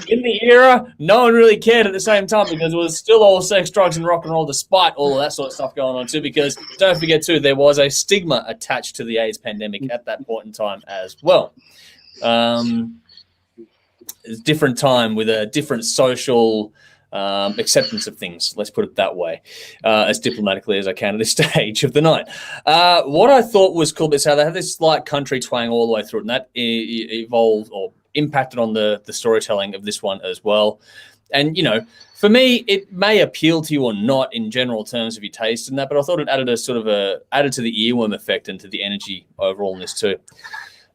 In the era, no one really cared at the same time because it was still all sex, drugs, and rock and roll despite all of that sort of stuff going on too, because don't forget too, there was a stigma attached to the AIDS pandemic at that point in time as well. It's a different time with a different social acceptance of things, let's put it that way, as diplomatically as I can at this stage of the night. What I thought was cool is how they had this slight country twang all the way through it, and that evolved or impacted on the storytelling of this one as well. And, for me, it may appeal to you or not in general terms of your taste in that, but I thought it added added to the earworm effect and to the energy overall in this too.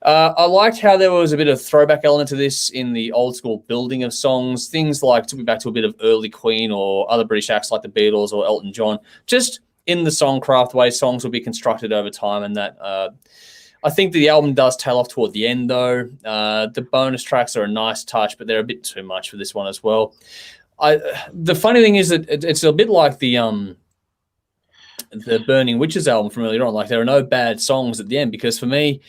I liked how there was a bit of throwback element to this in the old school building of songs, things like took me back to a bit of early Queen or other British acts like the Beatles or Elton John, just in the songcraft way songs will be constructed over time, and that I think the album does tail off toward the end, though. The bonus tracks are a nice touch, but they're a bit too much for this one as well. The funny thing is that it's a bit like the Burning Witches album from earlier on. Like, there are no bad songs at the end, because for me,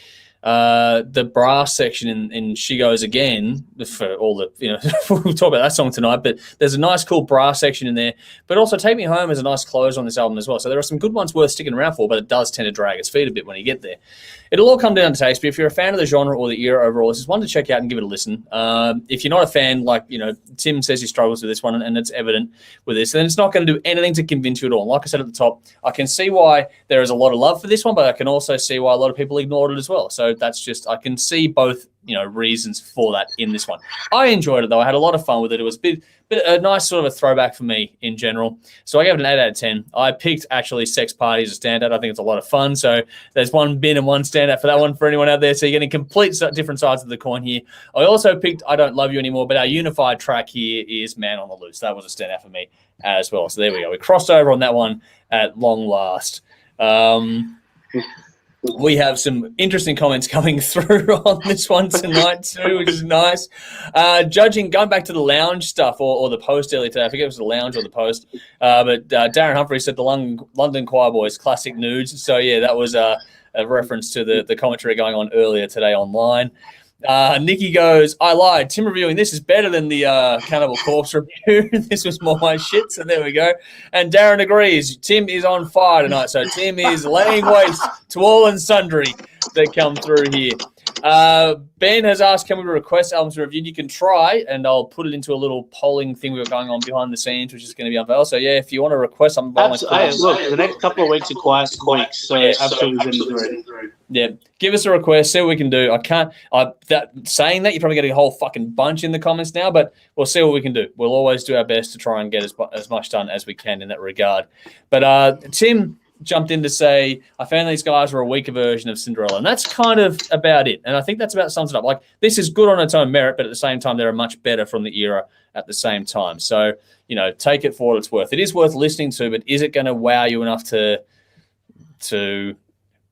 the brass section in She Goes Again, for all the, we'll talk about that song tonight, but there's a nice cool brass section in there, but also Take Me Home is a nice close on this album as well. So there are some good ones worth sticking around for, but it does tend to drag its feet a bit when you get there. It'll all come down to taste, but if you're a fan of the genre or the era overall, this is one to check out and give it a listen. If you're not a fan, like, Tim says he struggles with this one, and it's evident with this, then it's not going to do anything to convince you at all. And like I said at the top, I can see why there is a lot of love for this one, but I can also see why a lot of people ignored it as well. So that's just, I can see both, reasons for that in this one. I enjoyed it though. I had a lot of fun with it. It was a nice sort of a throwback for me in general. So I gave it an 8 out of 10. I picked actually Sex Party as a standout. I think it's a lot of fun. So there's one bin and one standout for that one for anyone out there. So you're getting complete different sides of the coin here. I also picked I Don't Love You Anymore, but our unified track here is Man on the Loose. That was a standout for me as well. So there we go. We crossed over on that one at long last. We have some interesting comments coming through on this one tonight too, which is nice. Going back to the lounge stuff or the post earlier today, I forget if it was the lounge or the post, but Darren Humphrey said the London Quireboys classic nudes. So yeah, that was a reference to the commentary going on earlier today online. Nikki goes, I lied. Tim reviewing this is better than the Cannibal Corpse review. This was more my shit, so there we go. And Darren agrees. Tim is on fire tonight, so Tim is laying waste to all and sundry that come through here. Ben has asked, can we request albums reviewed? You can try, and I'll put it into a little polling thing we've got going on behind the scenes, which is going to be unveiled. So, yeah, if you want to request something, look, the next couple of weeks are quiet weeks, so absolutely send it through. Yeah, give us a request, see what we can do. Saying that, you're probably getting a whole fucking bunch in the comments now, but we'll see what we can do. We'll always do our best to try and get as much done as we can in that regard. But Tim jumped in to say, I found these guys were a weaker version of Cinderella. And that's kind of about it. And I think that's about sums it up. Like, this is good on its own merit, but at the same time, they're much better from the era at the same time. So, take it for what it's worth. It is worth listening to, but is it going to wow you enough to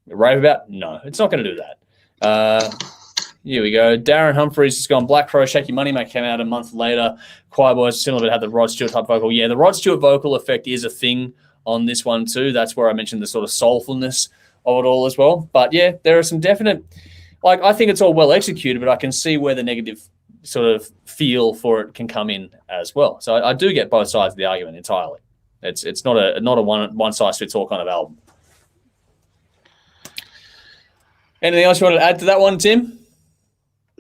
rave about? No, it's not going to do that. Here we go. Darren Humphreys has gone, Black Crow, Shake Your Money Mate came out a month later. Quireboys similar, but had the Rod Stewart type vocal. Yeah, the Rod Stewart vocal effect is a thing on this one too. That's where I mentioned the sort of soulfulness of it all as well. But yeah, there are some definite, I think it's all well executed, but I can see where the negative sort of feel for it can come in as well. So I do get both sides of the argument entirely. It's not a one size fits all kind of album. Anything else you want to add to that one, Tim?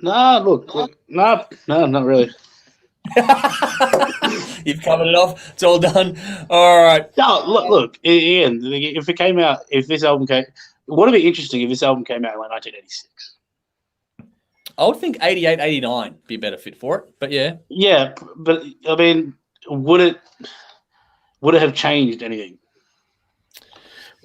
No, no, not really. You've covered it off. It's all done. All right. No, look, Ian. If this album came, would it be interesting if this album came out in 1986? I would think 88, 89 be a better fit for it. But yeah. Yeah, but I mean, would it have changed anything?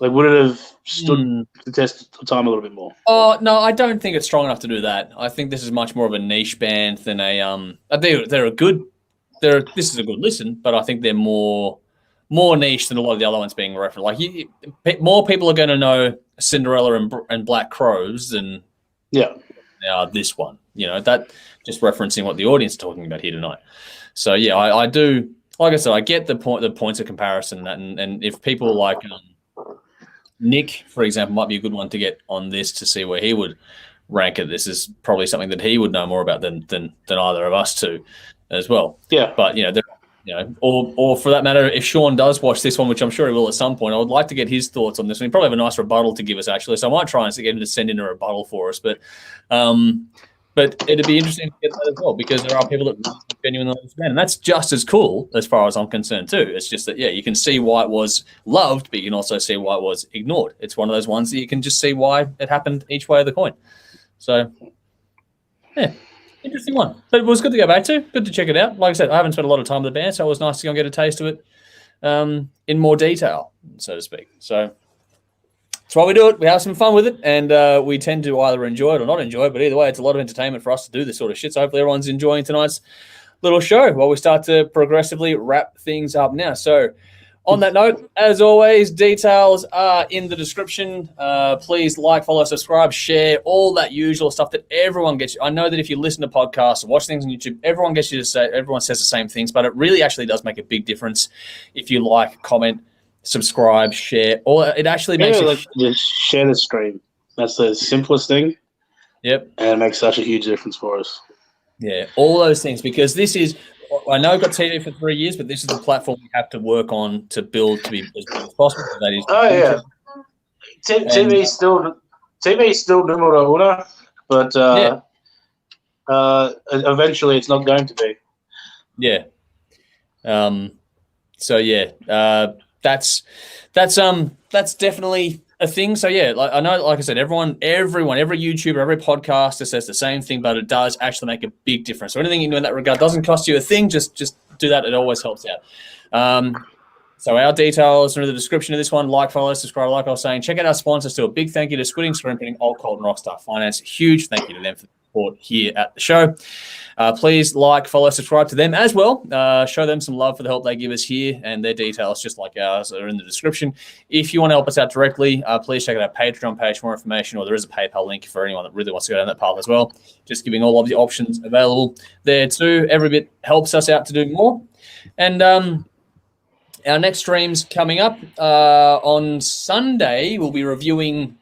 Would it have stood the test of time a little bit more? Oh no, I don't think it's strong enough to do that. I think this is much more of a niche band than a they're a good. This is a good listen, but I think they're more niche than a lot of the other ones being referenced. More people are going to know Cinderella and Black Crows than they are this one. That just referencing what the audience is talking about here tonight. So yeah, I do. Like I said, I get the points of comparison, and if people like Nick, for example, might be a good one to get on this to see where he would rank it. This is probably something that he would know more about than either of us two as well. Yeah. But, or for that matter, if Sean does watch this one, which I'm sure he will at some point, I would like to get his thoughts on this one. He probably have a nice rebuttal to give us, actually. So I might try and get him to send in a rebuttal for us. But it'd be interesting to get that as well, because there are people that genuinely understand. And that's just as cool as far as I'm concerned too. It's just that, you can see why it was loved, but you can also see why it was ignored. It's one of those ones that you can just see why it happened each way of the coin. So, yeah, interesting one. But it was good to go back to. Good to check it out. Like I said, I haven't spent a lot of time with the band, so it was nice to go and get a taste of it in more detail, so to speak. So that's why we do it. We have some fun with it, and we tend to either enjoy it or not enjoy it. But either way, it's a lot of entertainment for us to do this sort of shit. So hopefully everyone's enjoying tonight's little show while we start to progressively wrap things up now. So on that note, as always, details are in the description. Please like, follow, subscribe, share, all that usual stuff that everyone gets. I know that if you listen to podcasts and watch things on YouTube, everyone says the same things, but it really actually does make a big difference if you like, comment, subscribe, share, or it actually makes just share the stream. That's the simplest thing. Yep. And it makes such a huge difference for us. Yeah, all those things, because this is, I know I've got TV for 3 years, but this is the platform we have to work on to build to be as big as possible. That is, TV is still numero uno, but eventually it's not going to be. Yeah. So yeah, that's definitely a thing. So yeah, I know, like I said, everyone, every YouTuber, every podcaster says the same thing, but it does actually make a big difference. So anything you do in that regard doesn't cost you a thing. Just do that. It always helps out. So our details are in the description of this one. Like, follow, subscribe, like I was saying. Check out our sponsors too. A big thank you to Squidding, Screen Printing, Old Cold, and Rockstar Finance. Huge thank you to them for the support here at the show. Please like, follow, subscribe to them as well. Show them some love for the help they give us here, and their details, just like ours, are in the description. If you want to help us out directly, please check out our Patreon page for more information, or there is a PayPal link for anyone that really wants to go down that path as well. Just giving all of the options available there too. Every bit helps us out to do more. And our next stream's coming up on Sunday. We'll be reviewing,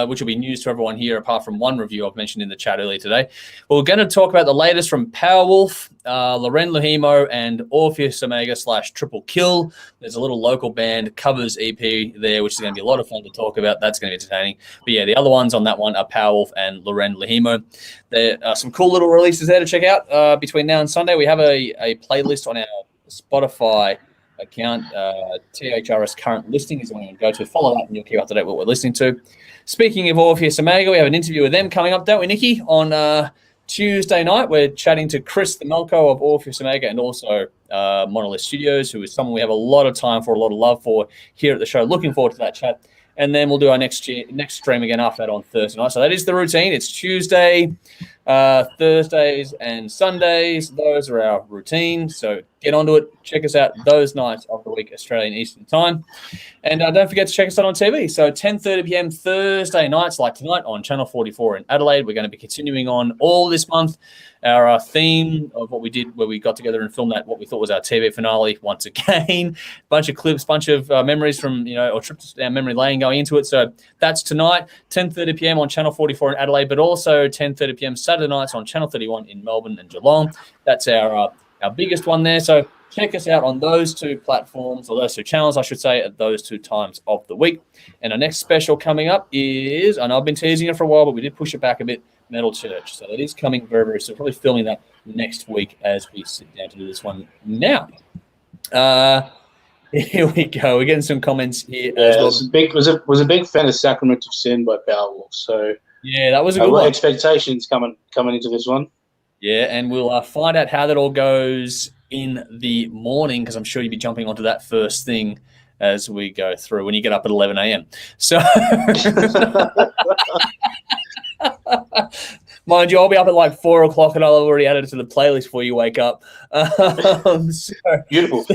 which will be news to everyone here, apart from one review I've mentioned in the chat earlier today. We're going to talk about the latest from Powerwolf. Loren Lahimo and Orpheus Omega / Triple Kill. There's a little local band covers EP there, which is going to be a lot of fun to talk about. That's going to be entertaining. But yeah, the other ones on that one are Powerwolf and Loren Lahimo. There are some cool little releases there to check out between now and Sunday. We have a playlist on our Spotify account. THRS current listing is when you go to. Follow that and you'll keep up to date with what we're listening to. Speaking of Orpheus Omega, we have an interview with them coming up, don't we, Nikki? On Tuesday night, we're chatting to Chris the Melko of Orpheus Omega and also Monolith Studios, who is someone we have a lot of time for, a lot of love for here at the show. Looking forward to that chat. And then we'll do our next stream again after that on Thursday night. So that is the routine. It's Tuesday, Thursdays, and Sundays. Those are our routine. So get onto it. Check us out those nights of the week, Australian Eastern Time. And don't forget to check us out on TV. So 10:30 p.m. Thursday nights, like tonight, on Channel 44 in Adelaide. We're going to be continuing on all this month our theme of what we did, where we got together and filmed that, what we thought was our TV finale once again. Bunch of clips, bunch of memories from, or trips down memory lane going into it. So that's tonight, 10:30 p.m. on Channel 44 in Adelaide, but also 10:30 p.m. Saturday nights on Channel 31 in Melbourne and Geelong. That's our biggest one there. So check us out on those two platforms, or those two channels, I should say, at those two times of the week. And our next special coming up is, I know I've been teasing it for a while, but we did push it back a bit, Metal Church. So it is coming very, very soon. Probably filming that next week as we sit down to do this one now. Here we go. We're getting some comments here as well. Was a big fan of Sacrament of Sin by Powerwolf. So yeah, that was a good one. Expectations coming into this one. Yeah, and we'll find out how that all goes in the morning, because I'm sure you'll be jumping onto that first thing as we go through when you get up at 11 a.m. So, mind you, I'll be up at like 4 o'clock and I'll already add it to the playlist before you wake up. So, beautiful.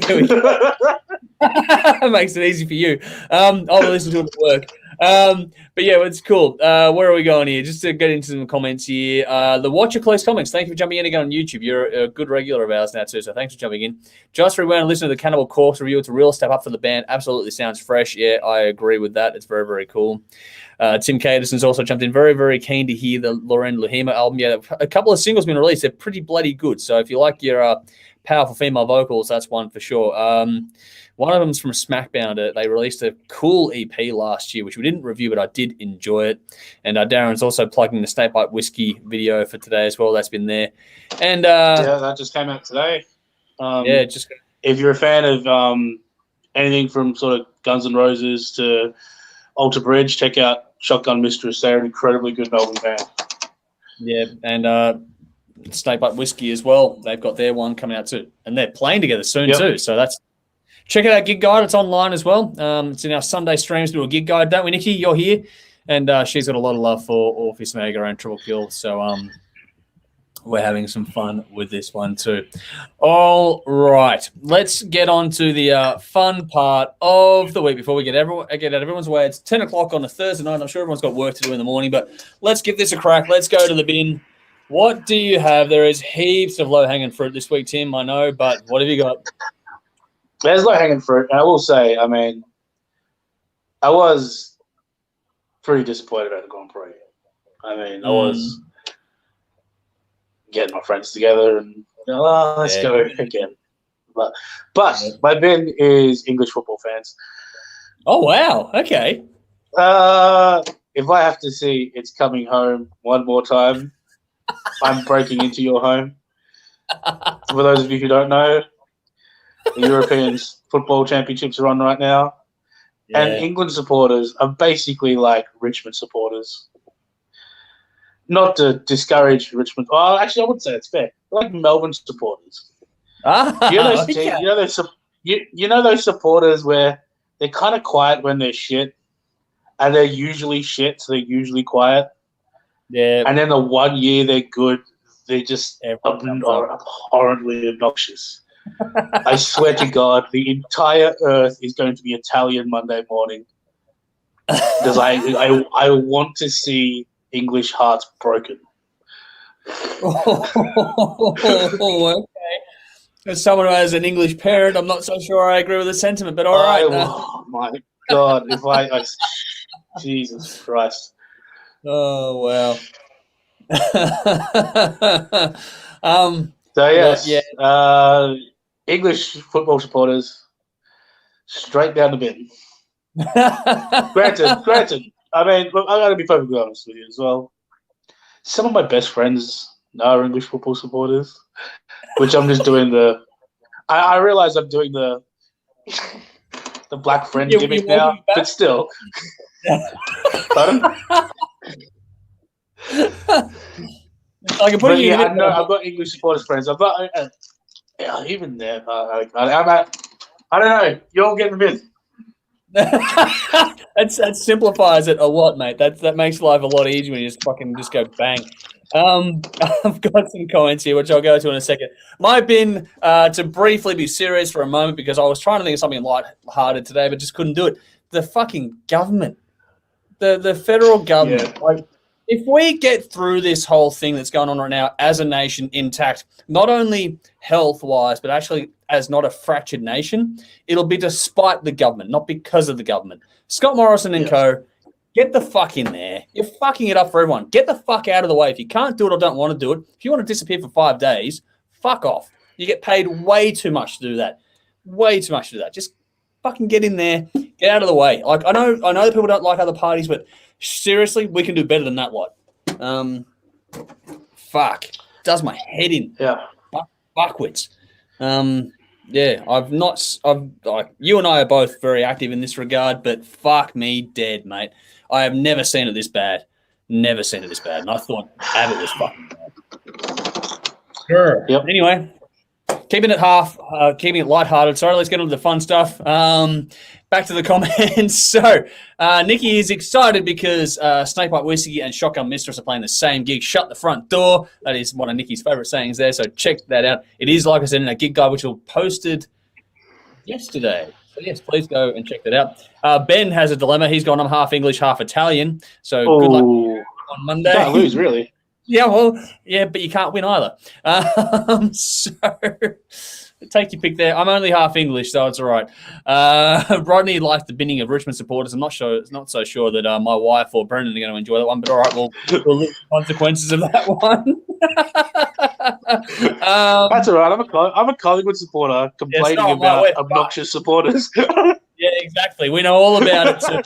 Makes it easy for you. I'll listen to it at work. But yeah, it's cool. Where are we going here? Just to get into some comments here. The Watcher Close Comments. Thank you for jumping in again on YouTube. You're a good regular of ours now too, so thanks for jumping in. Just rewound and listen to the Cannibal Corpse review. It's a real step up for the band. Absolutely sounds fresh. Yeah, I agree with that. It's very, very cool. Tim Caderson's also jumped in. Very, very keen to hear the Loren Lahimo album. Yeah, a couple of singles been released. They're pretty bloody good. So if you like your powerful female vocals, that's one for sure. One of them's from Smackbound. They released a cool EP last year, which we didn't review, but I did enjoy it. And Darren's also plugging the Snakebite Whiskey video for today as well. That's been there. And yeah, that just came out today. If you're a fan of anything from sort of Guns N' Roses to Alter Bridge, check out Shotgun Mistress. They're an incredibly good Melbourne band. Yeah, and Snakebite Whiskey as well. They've got their one coming out too. And they're playing together soon too. So that's... Check it out, Gig Guide. It's online as well. It's in our Sunday streams. Do a Gig Guide, don't we, Nikki? You're here. And she's got a lot of love for Orpheus Omega and Triple Kill. So we're having some fun with this one too. All right. Let's get on to the fun part of the week before we get out of everyone's way. It's 10 o'clock on a Thursday night. I'm sure everyone's got work to do in the morning, but let's give this a crack. Let's go to the bin. What do you have? There is heaps of low-hanging fruit this week, Tim, I know, but what have you got? There's low-hanging fruit. And I will say, I mean, I was pretty disappointed about the Grand Prix. I mean, I was getting my friends together and, let's go again. But my bin is English football fans. Oh, wow. Okay. If I have to see It's Coming Home one more time, I'm breaking into your home. For those of you who don't know, the European Football Championships are on right now. Yeah. And England supporters are basically like Richmond supporters. Not to discourage Richmond. Oh, actually, I wouldn't say it's fair. They're like Melbourne supporters. You know those supporters where they're kind of quiet when they're shit, and they're usually shit, so they're usually quiet. Yeah. And then the 1 year they're good, they're just abhorrently obnoxious. I swear to God, the entire earth is going to be Italian Monday morning because I want to see English hearts broken. Okay. As someone who has an English parent, I'm not so sure I agree with the sentiment, but all right. Oh my God! Jesus Christ! Oh wow. So yes, Yeah. English football supporters, straight down the bin. Granted. I mean, look, I got to be perfectly honest with you as well. Some of my best friends are English football supporters, which I'm just doing the. I realize I'm doing the black friend gimmick now, but still. Pardon? I can put you in I've got English supporters friends. I've got even there. I don't know. You all get the bit. that simplifies it a lot, mate. That makes life a lot easier when you just go bang. I've got some comments here, which I'll go to in a second. My bin, to briefly be serious for a moment, because I was trying to think of something light-hearted today, but just couldn't do it. The fucking government, the federal government. Yeah. Like, if we get through this whole thing that's going on right now as a nation intact, not only health-wise, but actually as not a fractured nation, it'll be despite the government, not because of the government. Scott Morrison and co., get the fuck in there. You're fucking it up for everyone. Get the fuck out of the way. If you can't do it or don't want to do it, if you want to disappear for 5 days, fuck off. You get paid way too much to do that. Way too much to do that. Just fucking get in there. Get out of the way. Like, I know that people don't like other parties, but seriously, we can do better than that lot. Fuck. Does my head in. Yeah. Backwards. Yeah, you and I are both very active in this regard, but fuck me dead, mate. I have never seen it this bad. Never seen it this bad. And I thought Abbott was fucking bad. Sure. Yep. Anyway, keeping it lighthearted. Sorry, let's get on to the fun stuff. Back to the comments. So, Nikki is excited because Snakepipe Whiskey and Shotgun Mistress are playing the same gig. Shut the front door. That is one of Nikki's favourite sayings there, so check that out. It is, like I said, in a gig guide, which was posted yesterday. So, yes, please go and check that out. Ben has a dilemma. He's gone, I'm half English, half Italian. So, good luck on Monday. You can't lose, really. Yeah, well, yeah, but you can't win either. So take your pick there. I'm only half English, so it's all right. Rodney likes the binning of Richmond supporters. I'm not so sure that my wife or Brendan are going to enjoy that one, but all right, we'll look at the consequences of that one. That's all right. I'm a Collingwood supporter complaining about obnoxious supporters. Yeah, exactly. We know all about it too.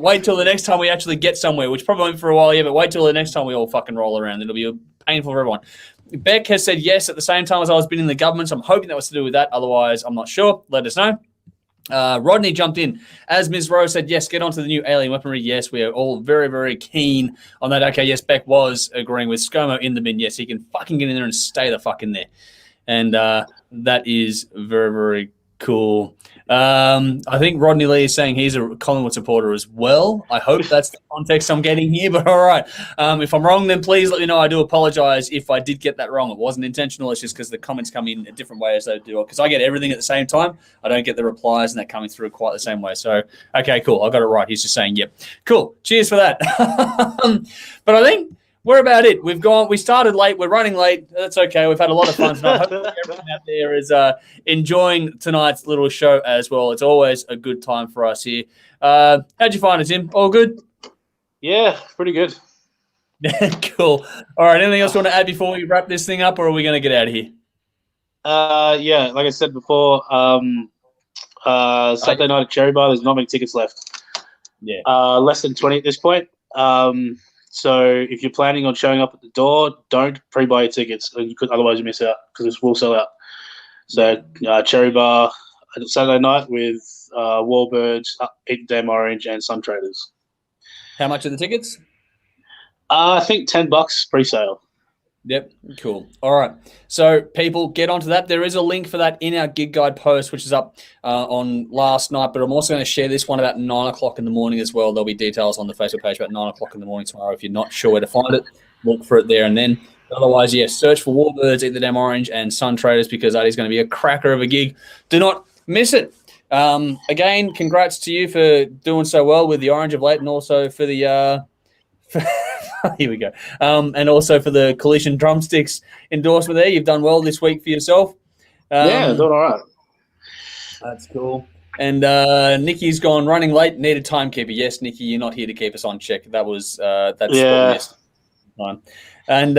Wait till the next time we actually get somewhere, which probably won't for a while, yeah, but wait till the next time we all fucking roll around. It'll be painful for everyone. Beck has said yes at the same time as I was bidding the government, so I'm hoping that was to do with that. Otherwise, I'm not sure. Let us know. Rodney jumped in. As Ms. Rose said, yes, get onto the new alien weaponry. Yes, we are all very, very keen on that. Okay, yes, Beck was agreeing with ScoMo in the bin. Yes, he can fucking get in there and stay the fuck in there. And that is very, very cool. I think Rodney Lee is saying he's a Collingwood supporter as well. I hope that's the context I'm getting here, but all right. If I'm wrong, then please let me know. I do apologize if I did get that wrong. It wasn't intentional. It's just because the comments come in a different way as they do. Because I get everything at the same time. I don't get the replies, and they're coming through quite the same way. So, okay, cool. I got it right. He's just saying, yep. Cool. Cheers for that. But I think we're about it. We started late. We're running late. That's okay. We've had a lot of fun tonight. Hopefully everyone out there is enjoying tonight's little show as well. It's always a good time for us here. How'd you find it, Tim? All good? Yeah, pretty good. Cool. All right. Anything else you want to add before we wrap this thing up, or are we going to get out of here? Yeah, like I said before, Saturday night at Cherry Bar, there's not many tickets left. Yeah. Less than 20 at this point. So if you're planning on showing up at the door, don't pre-buy your tickets. Otherwise you miss out because this will sell out. So Cherry Bar Saturday night with Warbirds, Eat Damn Orange, and Sun Traders. How much are the tickets? I think $10 pre-sale. Yep, cool. All right. So, people, get onto that. There is a link for that in our gig guide post, which is up on last night, but I'm also going to share this one about 9 o'clock in the morning as well. There'll be details on the Facebook page about 9 o'clock in the morning tomorrow. If you're not sure where to find it, look for it there and then. Otherwise, yes, search for Warbirds, Eat the Damn Orange, and Sun Traders because that is going to be a cracker of a gig. Do not miss it. Again, congrats to you for doing so well with the Orange of late and also for the here we go. And also for the Collision Drumsticks endorsement there. You've done well this week for yourself. Yeah, doing all right. That's cool. And Nikki's gone running late, need a timekeeper. Yes, Nikki, you're not here to keep us on check. That's yeah. missed. Time. And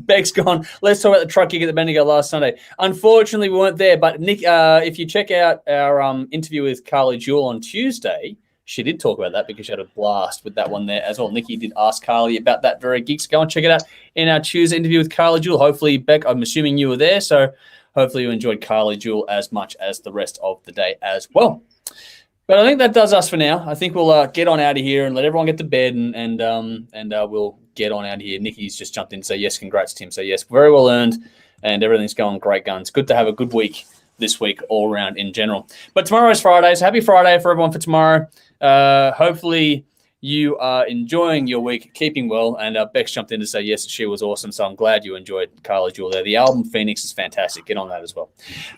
Beck's gone. Let's talk about the truck gig at the Bendigo last Sunday. Unfortunately, we weren't there. But Nick, if you check out our interview with Carly Jewell on Tuesday, she did talk about that because she had a blast with that one there as well. Nikki did ask Carly about that very gig. So go and check it out in our Tuesday interview with Carly Jewell. Hopefully, Beck, I'm assuming you were there. So hopefully you enjoyed Carly Jewell as much as the rest of the day as well. But I think that does us for now. I think we'll get on out of here and let everyone get to bed, and we'll get on out of here. Nikki's just jumped in to say, yes, congrats, Tim. So, yes, very well earned, and everything's going great guns. Good to have a good week this week all around in general. But tomorrow's Friday, so happy Friday for everyone for tomorrow. Hopefully you are enjoying your week, keeping well, and Bex jumped in to say, yes, she was awesome, so I'm glad you enjoyed Carla Jewell there. The album Phoenix is fantastic. Get on that as well.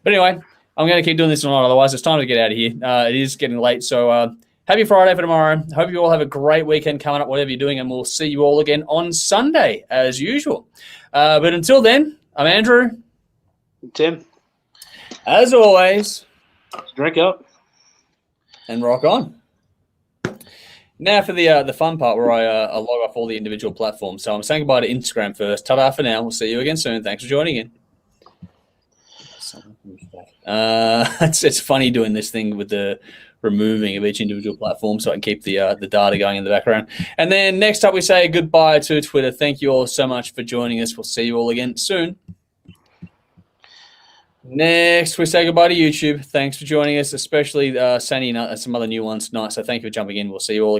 But anyway, I'm going to keep doing this or not, otherwise it's time to get out of here. It is getting late, so happy Friday for tomorrow. Hope you all have a great weekend coming up, whatever you're doing, and we'll see you all again on Sunday, as usual. But until then, I'm Andrew. Tim. As always, drink up. And rock on. Now for the fun part where I log off all the individual platforms. So I'm saying goodbye to Instagram first. Ta-da for now. We'll see you again soon. Thanks for joining in. It's funny doing this thing with the removing of each individual platform so I can keep the data going in the background. And then next up we say goodbye to Twitter. Thank you all so much for joining us. We'll see you all again soon. Next, we say goodbye to YouTube. Thanks for joining us, especially Sandy and some other new ones tonight. So thank you for jumping in. We'll see you all again.